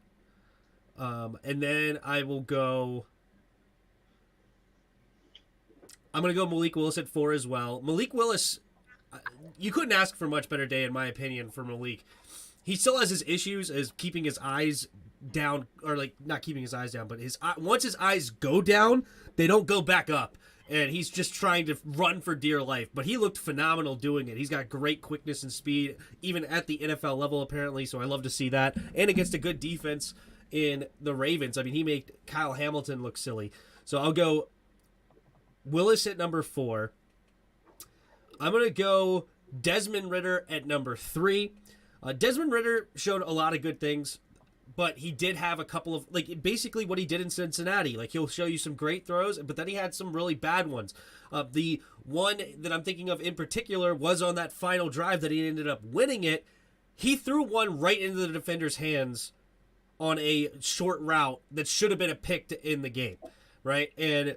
And then I will go. I'm gonna go Malik Willis at 4 as well. Malik Willis, you couldn't ask for a much better day, in my opinion, for Malik. He still has his issues as keeping his eyes down, or like not keeping his eyes down, but once his eyes go down, they don't go back up. And he's just trying to run for dear life. But he looked phenomenal doing it. He's got great quickness and speed, even at the NFL level, apparently. So I love to see that. And against a good defense in the Ravens. I mean, he made Kyle Hamilton look silly. So I'll go Willis at number 4. I'm going to go Desmond Ritter at number 3. Desmond Ritter showed a lot of good things, but he did have a couple of, like, basically what he did in Cincinnati. Like, he'll show you some great throws, but then he had some really bad ones. The one that I'm thinking of in particular was on that final drive that he ended up winning it. He threw one right into the defender's hands on a short route that should have been a pick to end the game, right? And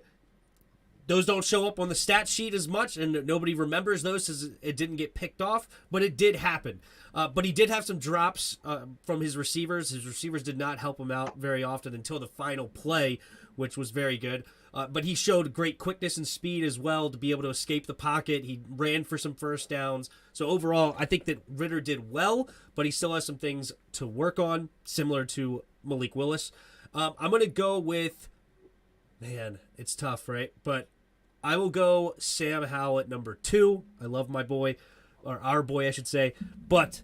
those don't show up on the stat sheet as much, and nobody remembers those because it didn't get picked off, but it did happen. But he did have some drops from his receivers. His receivers did not help him out very often until the final play, which was very good. But he showed great quickness and speed as well to be able to escape the pocket. He ran for some first downs. So overall, I think that Ritter did well, but he still has some things to work on, similar to Malik Willis. I'm going to go with, man, it's tough, right? But I will go Sam Howell at number 2. I love my boy, or our boy, I should say. But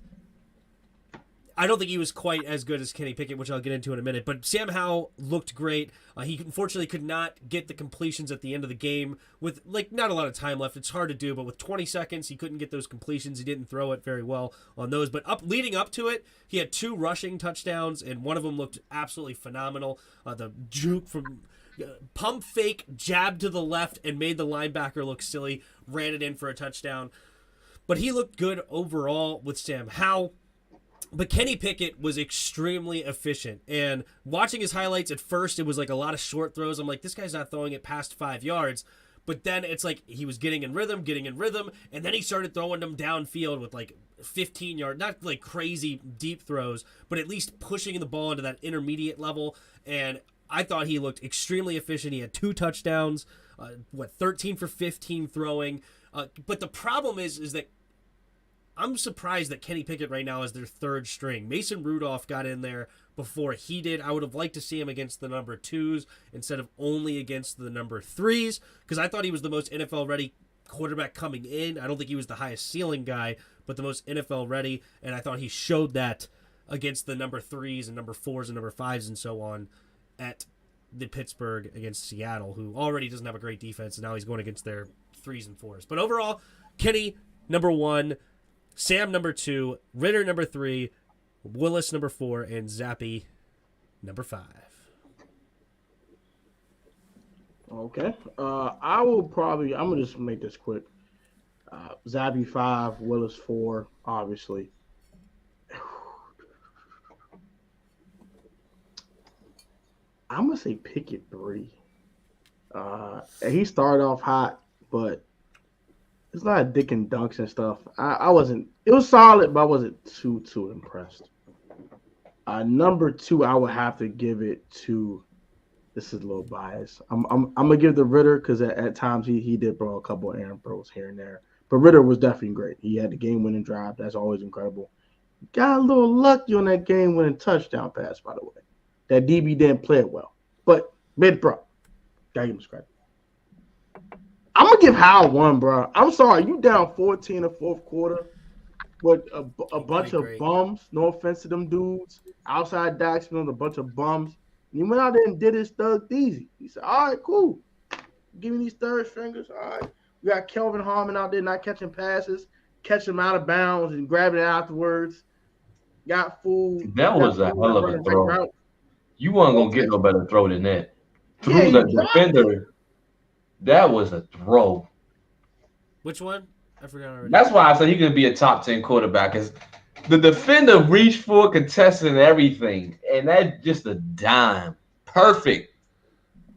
I don't think he was quite as good as Kenny Pickett, which I'll get into in a minute. But Sam Howell looked great. He unfortunately could not get the completions at the end of the game with, like, not a lot of time left. It's hard to do, but with 20 seconds, he couldn't get those completions. He didn't throw it very well on those. But leading up to it, he had 2 rushing touchdowns, and one of them looked absolutely phenomenal. The juke from pump fake, jab to the left, and made the linebacker look silly, ran it in for a touchdown. But he looked good overall with Sam Howell. But Kenny Pickett was extremely efficient. And watching his highlights at first, it was like a lot of short throws. I'm like, this guy's not throwing it past 5 yards. But then it's like he was getting in rhythm. And then he started throwing them downfield with like 15-yard, not like crazy deep throws, but at least pushing the ball into that intermediate level. And I thought he looked extremely efficient. He had 2 touchdowns, 13 for 15 throwing. But the problem is that I'm surprised that Kenny Pickett right now is their 3rd string. Mason Rudolph got in there before he did. I would have liked to see him against the number 2s instead of only against the number 3s, because I thought he was the most NFL-ready quarterback coming in. I don't think he was the highest ceiling guy, but the most NFL-ready, and I thought he showed that against the number 3s and number 4s and number 5s and so on at the Pittsburgh against Seattle, who already doesn't have a great defense, and now he's going against their 3s and 4s. But overall, Kenny, number 1, Sam, number 2, Ritter, number 3, Willis, number 4, and Zappy, number 5. Okay. I'm going to just make this quick. Zappy 5, Willis 4, obviously. I'm going to say Pickett 3. He started off hot, but it's a lot of dick and dunks and stuff. I wasn't. It was solid, but I wasn't too impressed. Number 2, I would have to give it to. This is a little biased. I'm gonna give the Ritter because at times he did throw a couple of errant throws here and there. But Ritter was definitely great. He had the game-winning drive. That's always incredible. Got a little lucky on that game-winning touchdown pass, by the way. That DB didn't play it well, but mid-pro. Gotta give him credit. I'm gonna give Howell 1, bro. I'm sorry, you down 14 in the fourth quarter with a bunch of bums. No offense to them dudes. Outside Daxman, a bunch of bums. And he went out there and did his thug easy. He said, "All right, cool. Give me these third stringers. All right." We got Kelvin Harmon out there not catching passes, catching them out of bounds and grabbing it afterwards. Got food. That was a hell of a throw. You weren't gonna get no better throw than that. Through the defender. That was a throw. Which one? I forgot already. That's why I said he could be a top 10 quarterback. Because the defender reached for, contested, and everything. And that's just a dime. Perfect.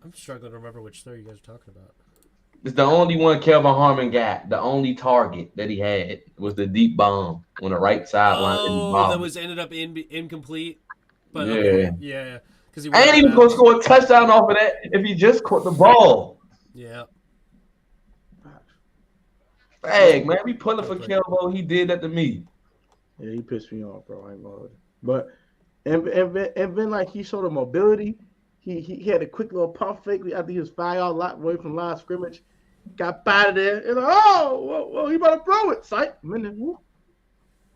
I'm struggling to remember which throw you guys are talking about. It's the only one Kelvin Harmon got. The only target that he had was the deep bomb on the right sideline. Oh, that was ended up incomplete. But yeah. Okay. Yeah. Because he ain't even going to score a touchdown off of that if he just caught the ball. Yeah. Hey, man, we pulling for Kelvo. He did that to me. Yeah, he pissed me off, bro. I ain't gonna hold it. But and then like he showed a mobility. He had a quick little pump fake after he was 5 yards away from line of scrimmage. Got out of there. And like, whoa, he about to throw it. Sight. And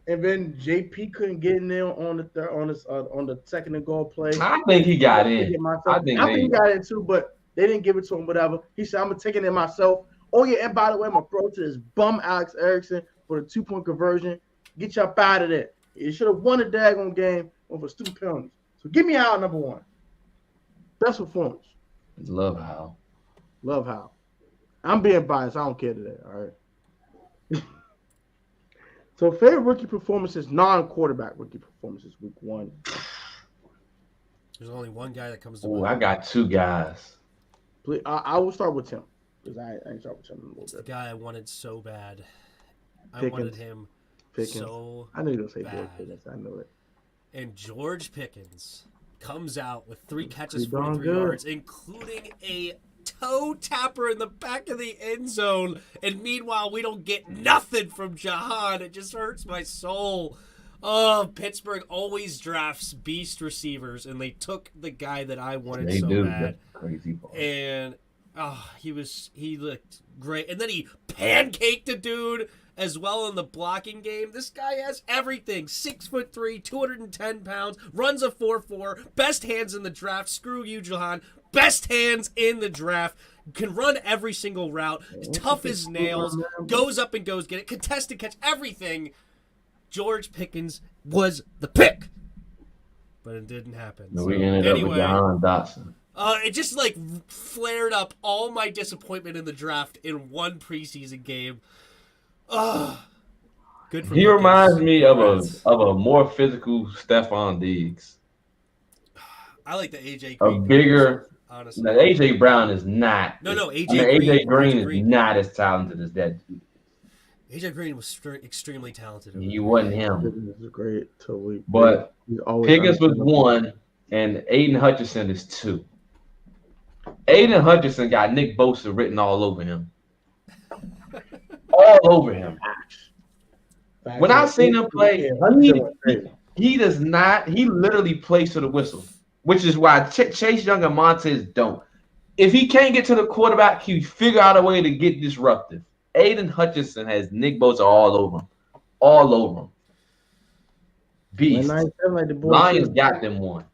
then JP couldn't get in there on the second and goal play. I think he got in. I think he got in too, but they didn't give it to him. Whatever. He said, "I'm gonna take it in myself." Oh yeah, and by the way, I'm gonna throw it to this bum Alex Erickson for the 2-point conversion. Get you up out of there. You should have won the daggone game over stupid penalties. So give me Howell number 1. Best performance. Love Howell. Love Howell. I'm being biased. I don't care today. All right. So favorite rookie performances, non-quarterback rookie performances, week 1. There's only one guy that comes to mind. mind. I got 2 guys. Please, I will start with Tim. Because I ain't start with Tim in a little bit. The guy I wanted so bad. Pickens. I wanted him so I knew you were going to say bad. George Pickens. I knew it. And George Pickens comes out with 3 catches, 43 yards, including a toe tapper in the back of the end zone. And meanwhile, we don't get nothing from Jahan. It just hurts my soul. Oh, Pittsburgh always drafts beast receivers, and they took the guy that I wanted bad. Crazy ball. And he looked great. And then he pancaked a dude as well in the blocking game. This guy has everything. 6'3", 210 pounds, runs a 4.4, best hands in the draft. Screw you, Jahan. Best hands in the draft. Can run every single route. Tough as nails. Goes up and goes get it. Contested catch, everything. George Pickens was the pick. But it didn't happen. No, we ended up with Jahan Dotson. It just like flared up all my disappointment in the draft in one preseason game. Good for He reminds me of a more physical Stephon Diggs. I like the AJ Green. A bigger, honestly. Now, AJ Brown is not. No, AJ AJ Green is not as talented as that dude. AJ Green was extremely talented. He wasn't him. This is great. Totally. But Pickens was 1, and Aiden Hutchinson is 2. Aiden Hutchinson got Nick Bosa written all over him. All over him. When I seen him play, he does not. He literally plays to the whistle, which is why Chase Young and Montez don't. If he can't get to the quarterback, he figure out a way to get disruptive. Aiden Hutchinson has Nick Bosa all over him. All over him. Beast. Lions got them 1.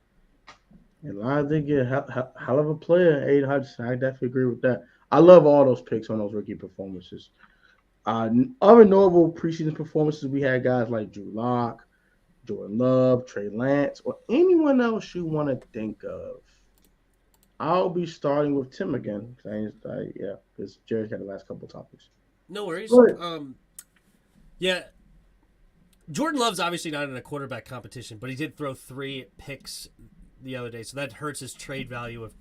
And Lions did get a hell of a player, Aiden Hutchinson. I definitely agree with that. I love all those picks on those rookie performances. Other notable preseason performances, we had guys like Drew Lock, Jordan Love, Trey Lance, or anyone else you want to think of. I'll be starting with Tim again. Because Jerry's got the last couple topics. No worries. Yeah. Jordan Love's obviously not in a quarterback competition, but he did throw 3 picks the other day, so that hurts his trade value if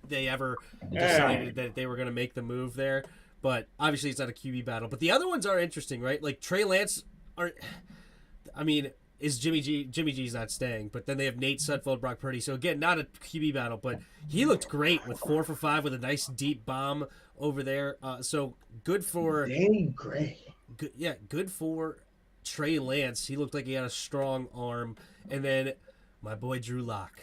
they ever decided that they were going to make the move there. but obviously it's not a QB battle. But the other ones are interesting, right? Like Trey Lance is Jimmy G's not staying, but then they have Nate Sudfeld, Brock Purdy. So again, not a QB battle, but he looked great with 4 for 5 with a nice deep bomb over there. So good for Danny Gray. Good for Trey Lance. He looked like he had a strong arm. And then my boy Drew Lock.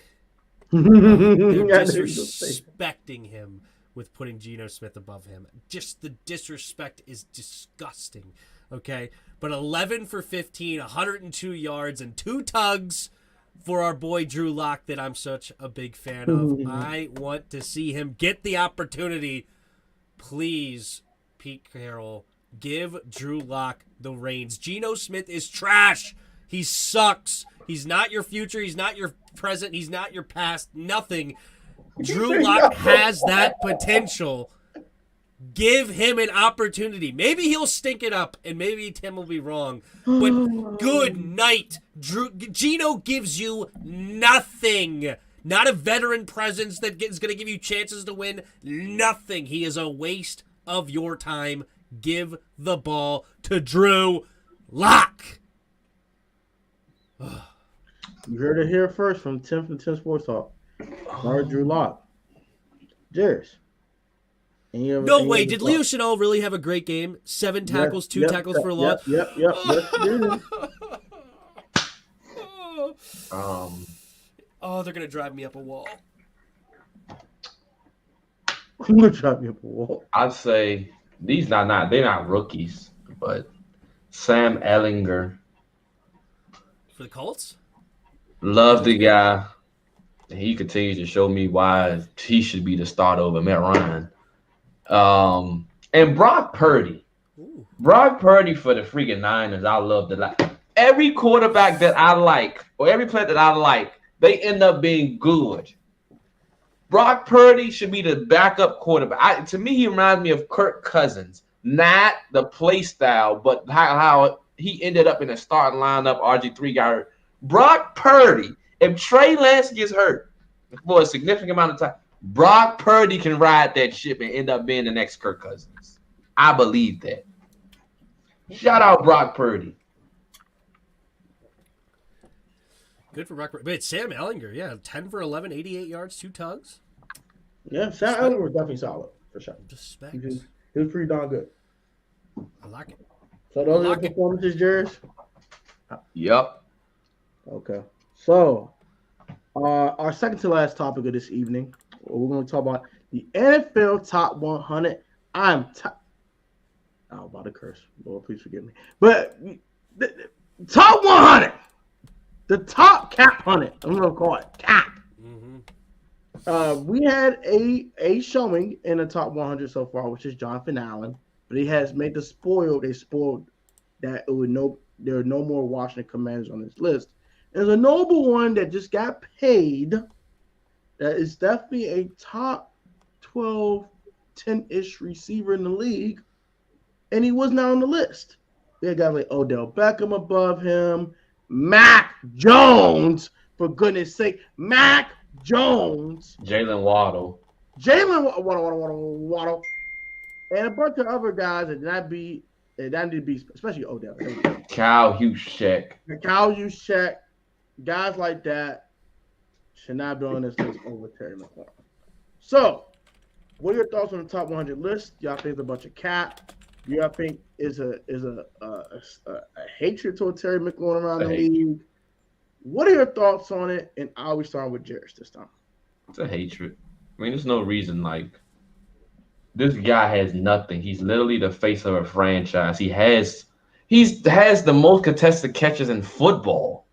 They're disrespecting him with putting Geno Smith above him. Just the disrespect is disgusting. Okay, but 11 for 15, 102 yards, and 2 tugs for our boy Drew Lock that I'm such a big fan of. I want to see him get the opportunity. Please, Pete Carroll, give Drew Lock the reins. Geno Smith is trash. He sucks. He's not your future. He's not your present. He's not your past. Nothing. Drew Lock has that potential. Give him an opportunity. Maybe he'll stink it up, and maybe Tim will be wrong. But good night. Geno gives you nothing. Not a veteran presence that is going to give you chances to win. Nothing. He is a waste of your time. Give the ball to Drew Lock. You heard it here first from Tim from Tim Sports Talk. Drew Lock. Jeris. No way. Did Leo Chanel really have a great game? 7 tackles, 2 tackles for a loss? Yep. Yes, he did. Oh, they're going to drive me up a wall. I'm going to drive you up a wall. I'd say they're not rookies, but Sam Ehlinger. For the Colts? Love the guy. He continues to show me why he should be the starter over Matt Ryan. And Brock Purdy. Ooh. Brock Purdy for the freaking Niners, I love the like. Every quarterback that I like, or every player that I like, they end up being good. Brock Purdy should be the backup quarterback. To me, he reminds me of Kirk Cousins. Not the play style, but how he ended up in the starting lineup. RG3 got hurt. Brock Purdy, if Trey Lance gets hurt for a significant amount of time, Brock Purdy can ride that ship and end up being the next Kirk Cousins. I believe that. Shout out Brock Purdy. Good for Brock Purdy. But it's Sam Ehlinger, 10 for 11, 88 yards, 2 tugs. Yeah, Sam Ehlinger was definitely solid, for sure. Respect. He was pretty darn good. I like it. So those are the performances, Jeris? Yep. Okay. So our second to last topic of this evening, we're going to talk about the NFL Top 100. I'm about to curse. Lord, please forgive me. But the Top 100. The top cap 100. I'm going to call it cap. Mm-hmm. We had a showing in the top 100 so far, which is Jonathan Allen. But he has made they spoiled that there are no more Washington Commanders on this list. There's a notable one that just got paid that is definitely a top 12, 10-ish receiver in the league, and he was not on the list. We had guys like Odell Beckham above him, Mac Jones, for goodness sake, Mac Jones. Jalen Waddle, and a bunch of other guys that need to be, especially Odell. Kyle Juszczyk, guys like that should not be on this list over Terry McLaurin. So, what are your thoughts on the top 100 list? Y'all think it's a bunch of cap? Y'all think is a hatred toward Terry McLaurin around the league? What are your thoughts on it? And I'll be starting with Jeris this time. It's a hatred. I mean, there's no reason. Like, this guy has nothing. He's literally the face of a franchise. He has the most contested catches in football.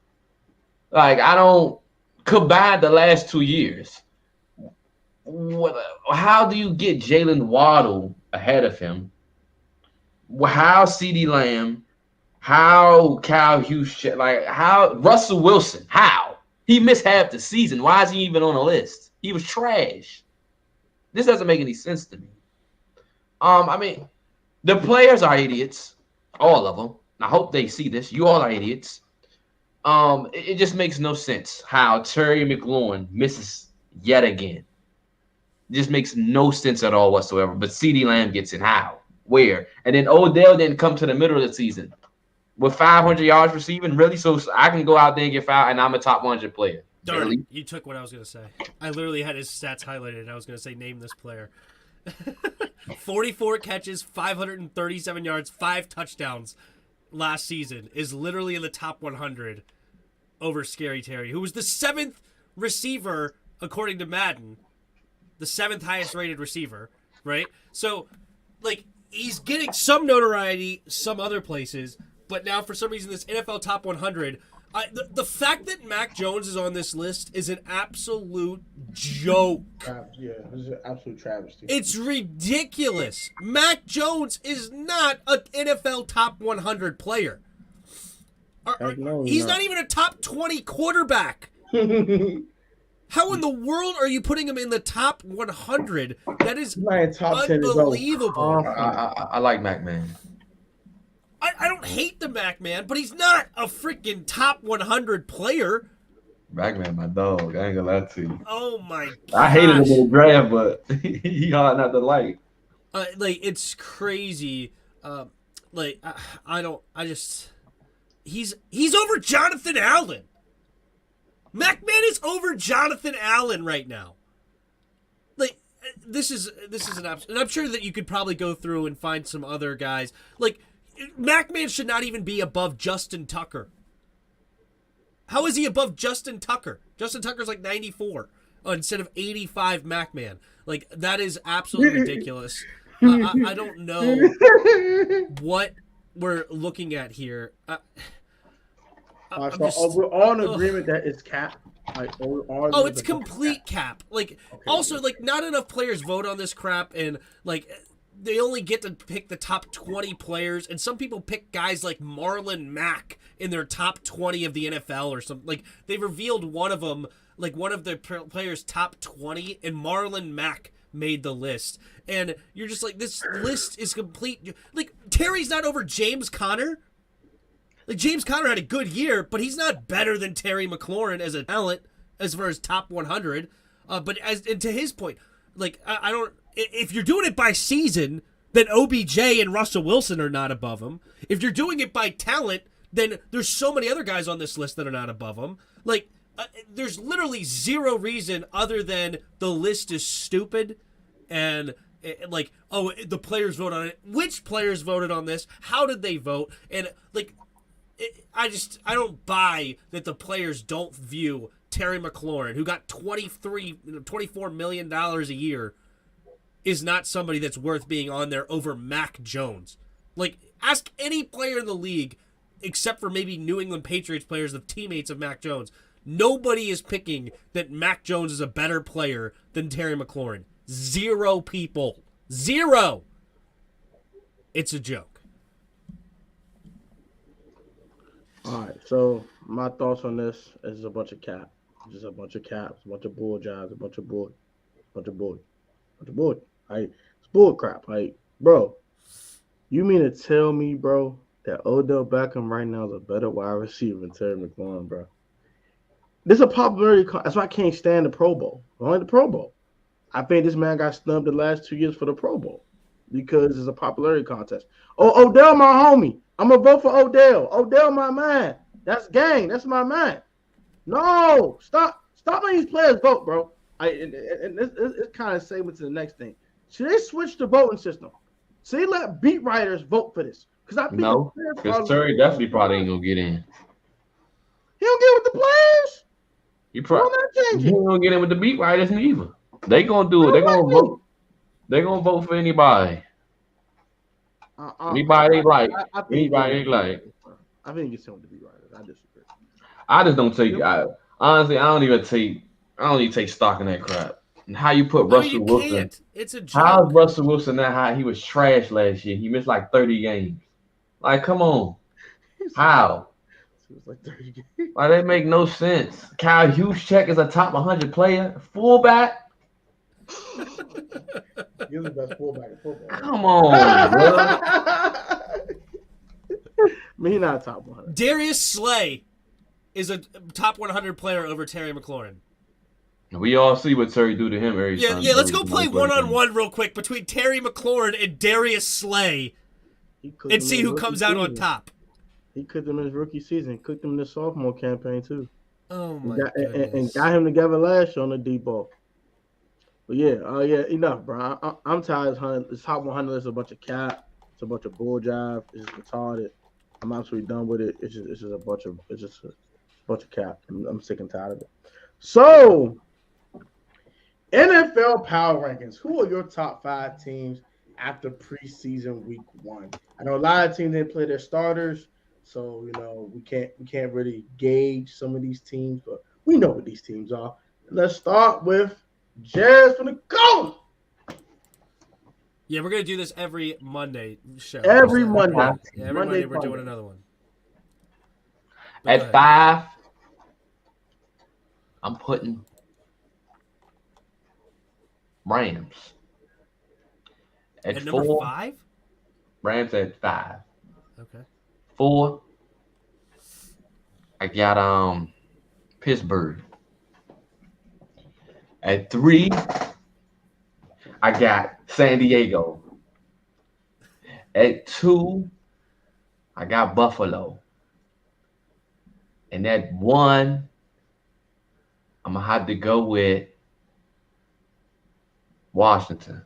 Like, I don't combine the last 2 years. How do you get Jalen Waddle ahead of him? How CeeDee Lamb? How Kyle Juszczyk? Like, how Russell Wilson? How? He missed half the season. Why is he even on the list? He was trash. This doesn't make any sense to me. I mean, the players are idiots, all of them. I hope they see this. You all are idiots. It just makes no sense how Terry McLaurin misses yet again. It just makes no sense at all whatsoever. But CeeDee Lamb gets in. How? Where? And then Odell didn't come to the middle of the season with 500 yards receiving. Really? So I can go out there and get fouled, and I'm a top 100 player. Darn Really? it, you took what I was going to say. I literally had his stats highlighted, and I was going to say name this player. 44 catches, 537 yards, 5 touchdowns last season is literally in the top 100 over Scary Terry, who was the 7th receiver, according to Madden, the 7th highest rated receiver, right? So, like, he's getting some notoriety some other places, but now for some reason this NFL top 100, the fact that Mac Jones is on this list is an absolute joke. Yeah, this is an absolute travesty. It's ridiculous. Mac Jones is not an NFL top 100 player. He's not even a top 20 quarterback. How in the world are you putting him in the top 100? That is unbelievable. I like Mac, man. I don't hate the Mac man, but he's not a freaking top 100 player. Mac man, my dog. I ain't gonna lie to you. Oh my god. I hated him in the draft, but he hard not to like. Like, it's crazy. He's over Jonathan Allen. Mac man is over Jonathan Allen right now. Like, this is an absolute, and I'm sure that you could probably go through and find some other guys. Like, Mac man should not even be above Justin Tucker. How is he above Justin Tucker? Justin Tucker's like 94 instead of 85 Mac man. Like, that is absolutely ridiculous. I don't know what we're looking at here. We're all in agreement that it's cap. Like, it's complete cap. Like, okay, also, like, not enough players vote on this crap, and like, they only get to pick the top 20 players, and some people pick guys like Marlon Mack in their top 20 of the NFL or something. Like, they revealed one of them, like one of the players' top 20, and Marlon Mack made the list. And you're just like, this list is complete. Like, Terry's not over James Conner. Like, James Conner had a good year, but he's not better than Terry McLaurin as a talent as far as top 100. But and to his point, like, I don't. If you're doing it by season, then OBJ and Russell Wilson are not above him. If you're doing it by talent, then there's so many other guys on this list that are not above him. Like, there's literally zero reason other than the list is stupid and like, oh, the players vote on it. Which players voted on this? How did they vote? And like, I don't buy that the players don't view Terry McLaurin, who got $24 million a year, is not somebody that's worth being on there over Mac Jones. Like, ask any player in the league, except for maybe New England Patriots players, the teammates of Mac Jones. Nobody is picking that Mac Jones is a better player than Terry McLaurin. Zero people. Zero. It's a joke. All right, so my thoughts on this is a bunch of cap. Just a bunch of caps, a bunch of bull jobs, a bunch of bull. Like, it's bull crap. Like, bro, you mean to tell me, bro, that Odell Beckham right now is a better wide receiver than Terry McLaurin, bro? This is a popularity. That's why I can't stand the Pro Bowl. Only the Pro Bowl. I think this man got snubbed the last 2 years for the Pro Bowl because it's a popularity contest. Oh, Odell, my homie. I'm going to vote for Odell. Odell, my man. That's gang. That's my man. No, stop letting these players vote, bro. It's kind of same to the next thing. Should they switch the voting system? So they let beat writers vote for this? Because I think no, because Terry definitely probably ain't gonna get in. He don't get with the players. He ain't gonna get in with the beat writers neither. They gonna do it. They gonna vote. They gonna vote for anybody. Anybody they like. Anybody they like. I think he gets in with the beat writers. I disagree. I just don't take. Honestly, I don't even take stock in that crap. And how you put Russell Wilson? It's a joke. How's Russell Wilson that high? He was trash last year. He missed like 30 games. Like, come on. How? It was like 30 games. Like, that make no sense. Kyle Juszczyk is a top 100 player. Fullback. You're the best fullback in football. Come on, bro. I mean, he's not top 100. Darius Slay is a top 100 player over Terry McLaurin. We all see what Terry do to him every time. Yeah. Let's go play 1-on-1 real quick between Terry McLaurin and Darius Slay, and see who comes out on top. He cooked him in his rookie season. He cooked him in the sophomore campaign too. Oh my goodness. And got him together last year on the deep ball. But yeah, enough, bro. I'm tired of this top 100 is a bunch of cap. It's a bunch of bull jive. It's just retarded. I'm absolutely done with it. It's just a bunch of cap. I'm sick and tired of it. So, NFL power rankings. Who are your top 5 teams after preseason week 1? I know a lot of teams didn't play their starters, so we can't really gauge some of these teams, but we know what these teams are. Let's start with Jeris from the Gold. Yeah, we're gonna do this every Monday show. Every Monday. Yeah, every Monday we're doing another one. At 5, I'm putting Rams. At number 4, 5? Rams at 5. Okay. 4, I got Pittsburgh. At 3, I got San Diego. At 2, I got Buffalo. And at 1, I'm going to have to go with Washington.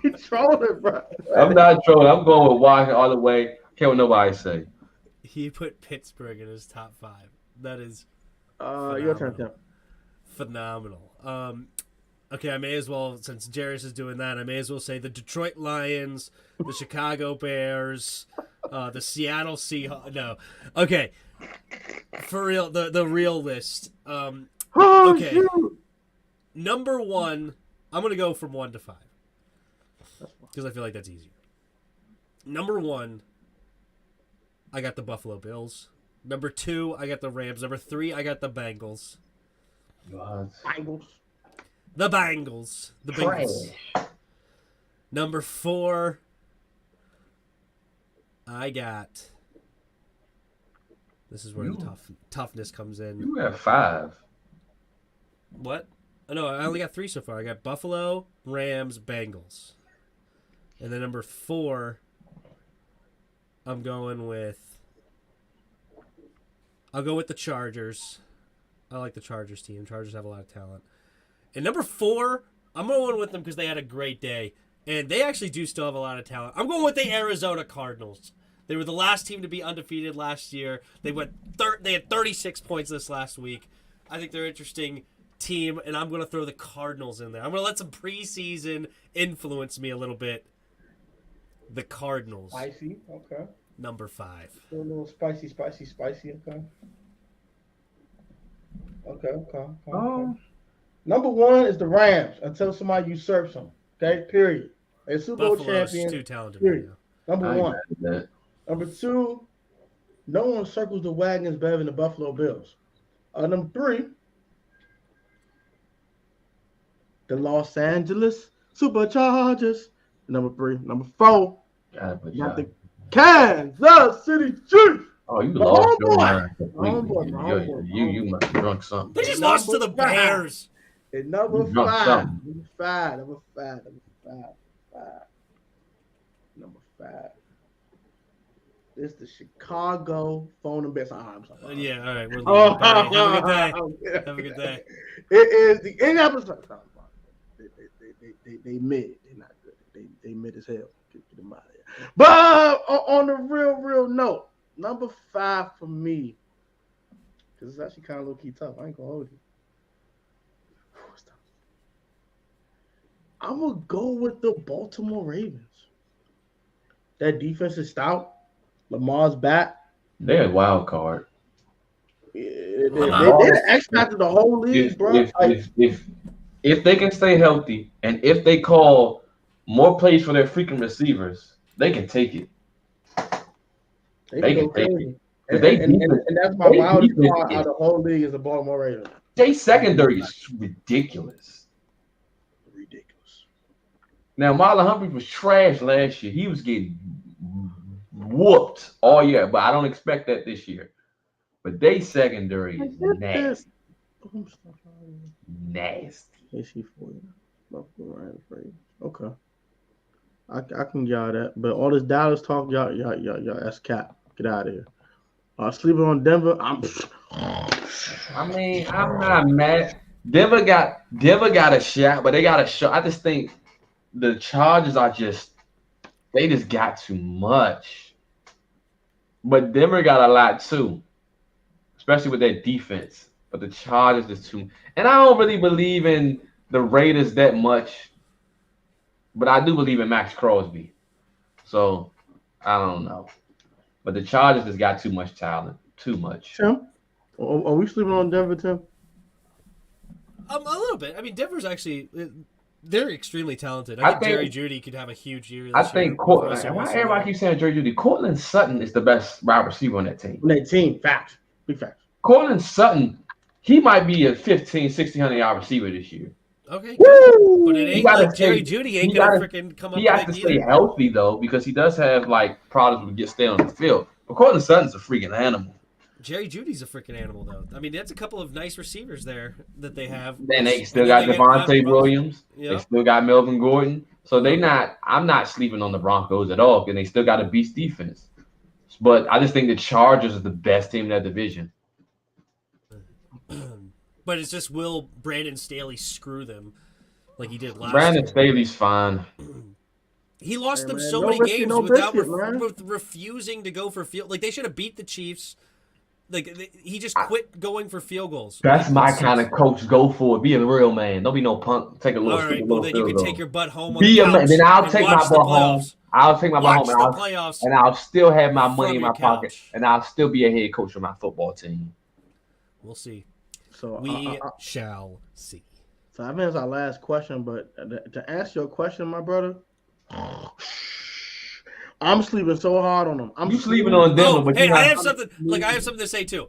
He's trolling, bro. I'm not trolling. I'm going with Washington all the way. Can't what nobody say. He put Pittsburgh in his top 5. That is your turn, Tim. Phenomenal. Okay, I may as well, since Jeris is doing that, I may as well say the Detroit Lions, the Chicago Bears, the Seattle Seahawks. No. Okay. For real, the real list. Okay. Number 1, I'm going to go from 1 to 5. Because I feel like that's easier. Number 1, I got the Buffalo Bills. Number 2, I got the Rams. Number 3, I got the Bengals. Bengals. The Bengals. The Bengals. Number 4, I got... This is where the toughness comes in. You have 5. What? Oh, no, I only got 3 so far. I got Buffalo, Rams, Bengals. And then number 4, I'm going with... I'll go with the Chargers. I like the Chargers team. Chargers have a lot of talent. And number 4, I'm going with them because they had a great day. And they actually do still have a lot of talent. I'm going with the Arizona Cardinals. They were the last team to be undefeated last year. They had 36 points this last week. I think they're an interesting team, and I'm going to throw the Cardinals in there. I'm going to let some preseason influence me a little bit. The Cardinals. Spicy, okay. Number 5. A little spicy, okay. Okay. Number 1 is the Rams until somebody usurps them. Okay, period. They're Super Bowl champions. Too talented. Period. Number 1. That. Number 2, no one circles the wagons better than the Buffalo Bills. Number 3, the Los Angeles Superchargers. Number 3. Number 4, got the Kansas City Chiefs. Oh, you lost your mind. You must have drunk something. They just lost to the Bears. And number 5. Number 5. It's the Chicago phone and best. I'm sorry. Yeah, all right. Have a good day. Have a good day. It is the Indianapolis. They mid. They're not good. They mid as hell. Get them out of here. But on the real note, number 5 for me, because it's actually kind of low-key tough. I ain't going to hold you. I'm going to go with the Baltimore Ravens. That defense is stout. Lamar's back. They're a wild card. They're the X factor the whole league, bro. If they can stay healthy and if they call more plays for their freaking receivers, they can take it. They can take it. And that's my wildest card out of the whole league is the Baltimore Ravens. They secondary is ridiculous. Now, Marlon Humphrey was trash last year. He was getting whooped all year, but I don't expect that this year. but they secondary is nasty. Nasty. Okay. I can get out of that. But all this Dallas talk, y'all, that's cap. Get out of here. Sleeping on Denver, I'm not mad. Denver got a shot, but they got a shot. I just think the Chargers they just got too much. But Denver got a lot too, especially with their defense. But the Chargers is too. And I don't really believe in the Raiders that much, but I do believe in Max Crosby. So I don't know. But the Chargers has got too much talent. Too much. Tim, are we sleeping on Denver, Tim? A little bit. I mean, Denver's actually they're extremely talented. I think Jerry Jeudy could have a huge year. Why everybody keeps saying Jerry Jeudy? Cortland Sutton is the best wide receiver on that team. Facts. Big facts. Cortland Sutton, he might be a 1,600 yard receiver this year. Okay, good. But it ain't like Jerry Jeudy ain't gonna freaking come up. He has to stay healthy though, because he does have like problems with staying on the field. But Cortland Sutton's a freaking animal. Jerry Judy's a freaking animal, though. I mean, that's a couple of nice receivers there that they have. And they still got Devontae Williams. Yep. They still got Melvin Gordon. So I'm not sleeping on the Broncos at all, and they still got a beast defense. But I just think the Chargers are the best team in that division. But it's just, will Brandon Staley screw them like he did last Brandon year? Staley's fine. He lost them so many games with refusing to go for field. Like, they should have beat the Chiefs. Like, he just quit going for field goals. That's my kind of coach. Go for it. Be a real man. Don't be no punk. Take a little. All right. Well, then you can take your butt home on the couch. Then I'll take my butt home. I'll take my butt home. And I'll still have my money in my pocket. And I'll still be a head coach of my football team. We'll see. So we shall see. So I think that's our last question. But to answer your question, my brother, I'm sleeping so hard on them. You sleeping on Denver, but hey, I have something. Like, I have something to say too.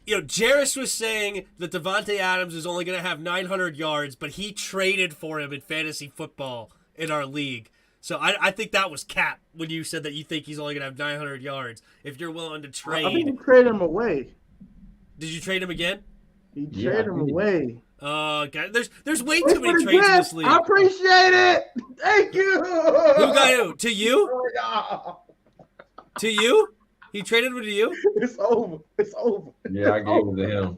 You know, Jeris was saying that Devontae Adams is only going to have 900 yards, but he traded for him in fantasy football in our league. So I think that was cap when you said that you think he's only going to have 900 yards. If you're willing to trade, I think you traded him away. Did you trade him again? He traded him away. God, there's way too many trades in this league. I appreciate it. Thank you. Who got who? To you? To you? He traded him to you? It's over. Yeah, I gave it to him.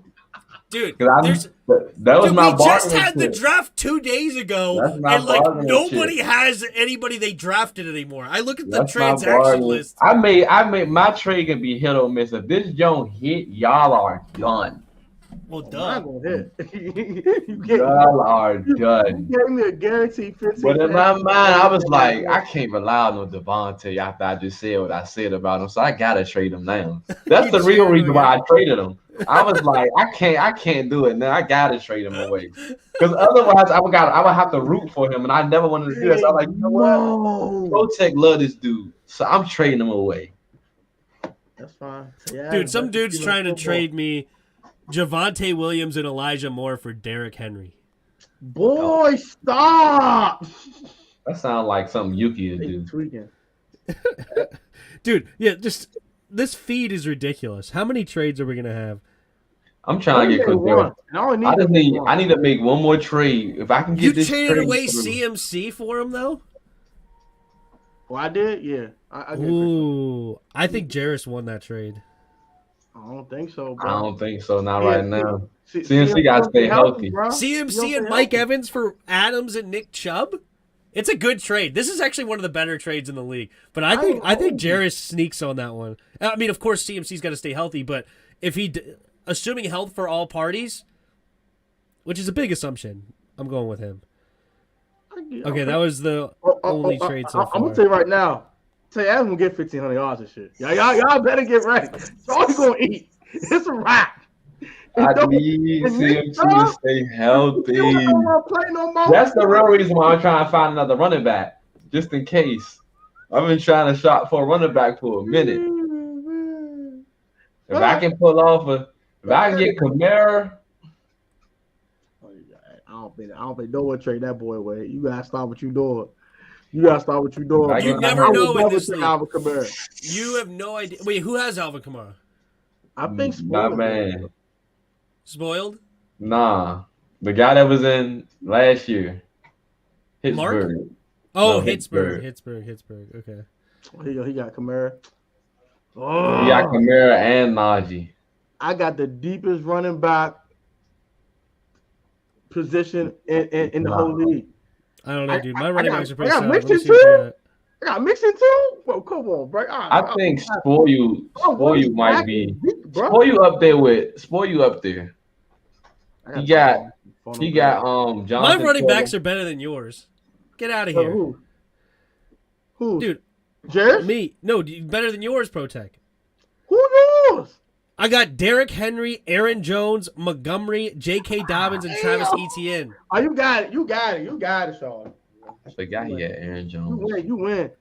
Dude, that was my we just had the draft 2 days ago, and like nobody has anybody they drafted anymore. I look at the transaction list. I made my trade can be hit or miss. If this Jones hit, y'all are done. Well, done. Y'all are done. You gave me a guaranteed 15. But in my mind, I was like, I can't rely on Devontae after I just said what I said about him, so I gotta trade him now. That's the real reason why I traded him. I was like, I can't do it now. I gotta trade him away, because otherwise I would have to root for him, and I never wanted to do that. So I'm like, you know what? Protech love this dude, so I'm trading him away. That's fine. Yeah, dude, some dude's trying to trade me Javonte Williams and Elijah Moore for Derrick Henry. Boy, stop! That sounds like something Yuki would do. Dude, yeah, just this feed is ridiculous. How many trades are we gonna have? I'm trying to get quick. I need to make one more trade. If I can get this. You traded away CMC for him though? Well, I did, yeah. I think Jeris won that trade. I don't think so, bro. I don't think so. Not right now. CMC got to stay healthy. CMC and Mike Evans for Adams and Nick Chubb? It's a good trade. This is actually one of the better trades in the league. But I think Jeris sneaks on that one. I mean, of course, CMC's got to stay healthy, but if assuming health for all parties, which is a big assumption, I'm going with him. Okay, that was the only trade so far. I'm gonna tell you right now. Adam's gonna get 1,500 yards and shit. Y'all better get ready. That's all he's gonna eat. It's a wrap. I need CMC to stay healthy. That's the real reason why I'm trying to find another running back, just in case. I've been trying to shop for a running back for a minute. If I can pull off if I can get Kamara. I don't think no one trade that boy away. You gotta stop what you doing. You never know in this league. You have no idea. Wait, who has Alvin Kamara? I think Nah, spoiled. man. Spoiled? Nah. The guy that was in last year. Pittsburgh. Oh, No, Pittsburgh. Okay. He got Kamara. He got Oh, Kamara and Najee. I got the deepest running back position in the whole league. I don't know, dude. My I running got- backs are I pretty got solid. Let me Mixon see what you too? got. I got Mixon too. Well, come on, bro. I think Spoil might be bro. Spoil you up there. He got My Jonathan running Taylor. backs are better than yours. Get out of here. Who? Dude. Jeris? Me. No, better than yours, Protech. Who knows? I got Derrick Henry, Aaron Jones, Montgomery, J.K. Dobbins, and Travis Etienne. Oh, you got it, Sean. I forgot he had Aaron Jones. You win.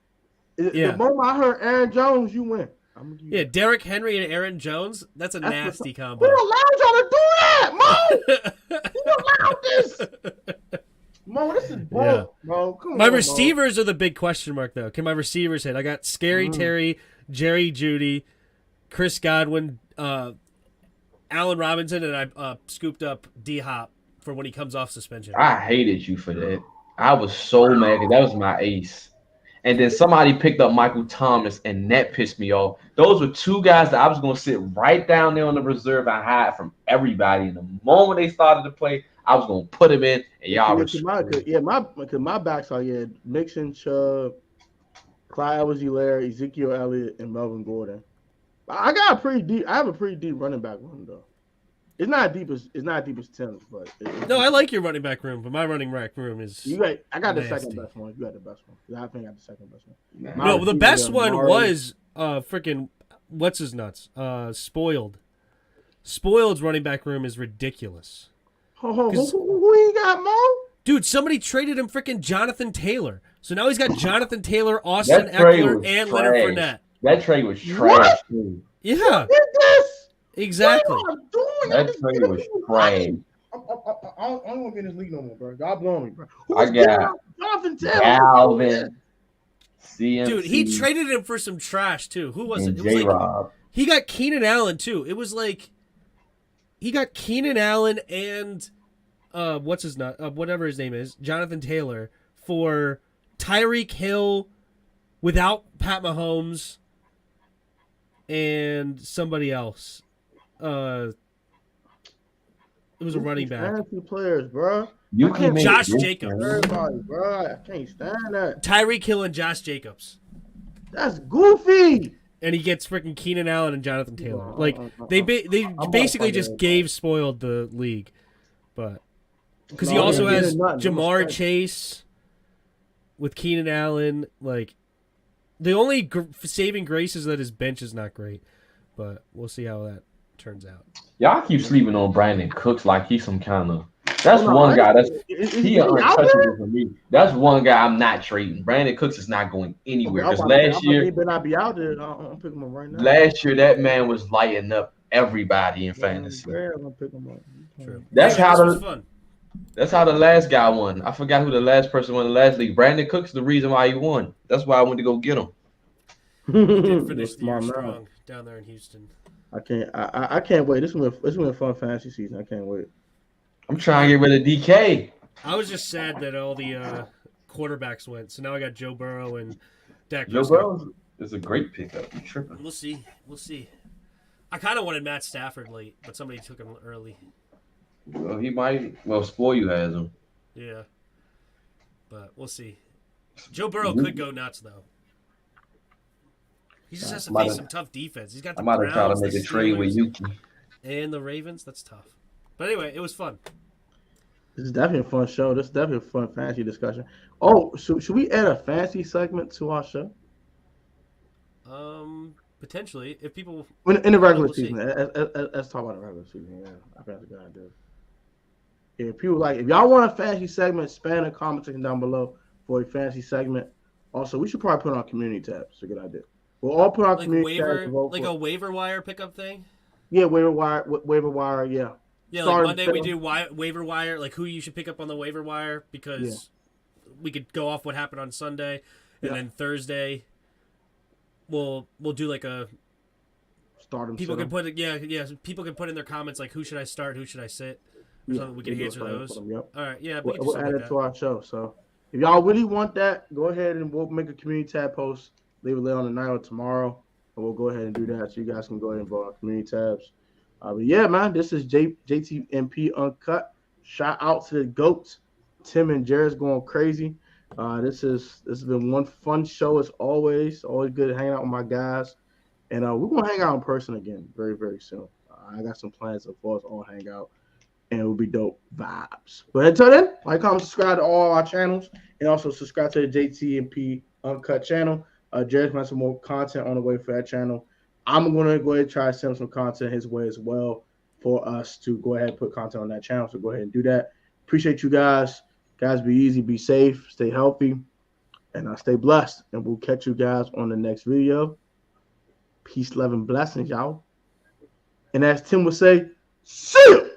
Yeah. The moment I heard Aaron Jones, you win. Yeah, Derrick Henry and Aaron Jones. That's a nasty Who combo. allowed y'all to do that, Mo? Who allowed this? Mo, this is bull, Yeah. bro. Come My on, receivers are the big question mark, though. Can my receivers hit? I got Scary Terry, Jerry Jeudy, Chris Godwin, Allen Robinson, and I scooped up D-Hop for when he comes off suspension. I hated you for that. I was so mad because that was my ace. And then somebody picked up Michael Thomas, and that pissed me off. Those were two guys that I was going to sit right down there on the reserve and hide from everybody. And the moment they started to play, I was going to put them in, and y'all were screwed. my backs are Mixon, Chubb, Clyde Edwards-Helaire, Ezekiel Elliott, and Melvin Gordon. I have a pretty deep running back room though. It's not deep as Tim's, but No, I like your running back room, but my running back room is I got the nasty. second best one. You got the best one. I think I got the second best one. No, the best one was freaking what's his nuts? Spoiled. Spoiled's running back room is ridiculous. Who you got, Mo? Dude, somebody traded him freaking Jonathan Taylor. So now he's got Jonathan Taylor, Austin That trade Eckler, was and trash. Leonard Fournette. That trade was trash, too. Yeah, Did this? exactly. What am I doing? That trade was trash. I don't want to be in this league no more, bro. God blowing me, bro. I got Jonathan Taylor. Alvin, CMC, Dude, he traded him for some trash, too. Who was it? and It was like, J-Rob. he got Keenan Allen, too. It was like, he got Keenan Allen and, whatever his name is, Jonathan Taylor, for Tyreek Hill without Pat Mahomes and somebody else. It was a running back. Fantasy players, bro. You can make Josh this, Jacobs. man. Everybody, bro. I can't stand that. Tyreek Hill and Josh Jacobs. That's goofy. And he gets freaking Keenan Allen and Jonathan Taylor. Like, they basically just gave Spoiled the league. But because he also has Jamar Chase with Keenan Allen. Like, the only saving grace is that his bench is not great. But we'll see how that turns out. Y'all keep sleeping on Brandon Cooks like he's some kind of. That's one guy. He untouchable for me. That's one guy I'm not trading. Brandon Cooks is not going anywhere. Because last year, he better not be out there. I'm picking him up right now. last year that man was lighting up everybody in fantasy. Yeah, I'm gonna pick him up. True. That's Anyway, how this was the fun. that's how the last guy won. I forgot who the last person won the last league. Brandon Cooks is the reason why he won. That's why I went to go get him. He did finish the year strong down there in Houston. I can't wait. This is a fun fantasy season. I can't wait. I'm trying to get rid of DK. I was just sad that all the quarterbacks went. So now I got Joe Burrow and Dak Joe Prescott. Burrow is a great pickup. You tripping? We'll see. I kind of wanted Matt Stafford late, but somebody took him early. Well, he might. Well, Spoil you has him. Yeah. But we'll see. Joe Burrow could go nuts, though. He just has to face some tough defense. He's got the I might have tried Browns, to make the a trade with Steelers, Yuki. and the Ravens. That's tough. But anyway, it was fun. This is definitely a fun show. This is definitely a fun fantasy discussion. Oh, so should we add a fantasy segment to our show? Potentially, if people In the regular we'll see. season. Let's talk about the regular season. Yeah, I think that's a good idea. If people if y'all want a fantasy segment, spam in the comment section down below for a fantasy segment. Also, we should probably put on community tabs. It's a good idea. We'll all put on like community tabs. a waiver wire pickup thing. Yeah, waiver wire. Yeah. Yeah, Starting like Monday we film. do waiver wire, like who you should pick up on the waiver wire because we could go off what happened on Sunday, and then Thursday we'll do like a start them. People can put it. People can put in their comments like, who should I start? Who should I sit? Or something. We can answer those. Yep. All right. Yeah. We'll add it to our show. So if y'all really want that, go ahead and we'll make a community tab post. Leave it later on tonight or tomorrow, and we'll go ahead and do that. So you guys can go ahead and vote on community tabs. But yeah, man, this is JT&P UnCut. Shout out to the GOATs, Tim and Jeris going crazy. This has been one fun show as always. Always good hanging out with my guys. And we're going to hang out in person again very, very soon. I got some plans for us all hang out, and it will be dope vibes. But until then, like, comment, subscribe to all our channels, and also subscribe to the JT&P UnCut channel. Jeris has some more content on the way for that channel. I'm going to go ahead and try to send some content his way as well for us to go ahead and put content on that channel. So go ahead and do that. Appreciate you guys. Guys, be easy, be safe, stay healthy, and stay blessed. And we'll catch you guys on the next video. Peace, love, and blessings, y'all. And as Tim would say, see you.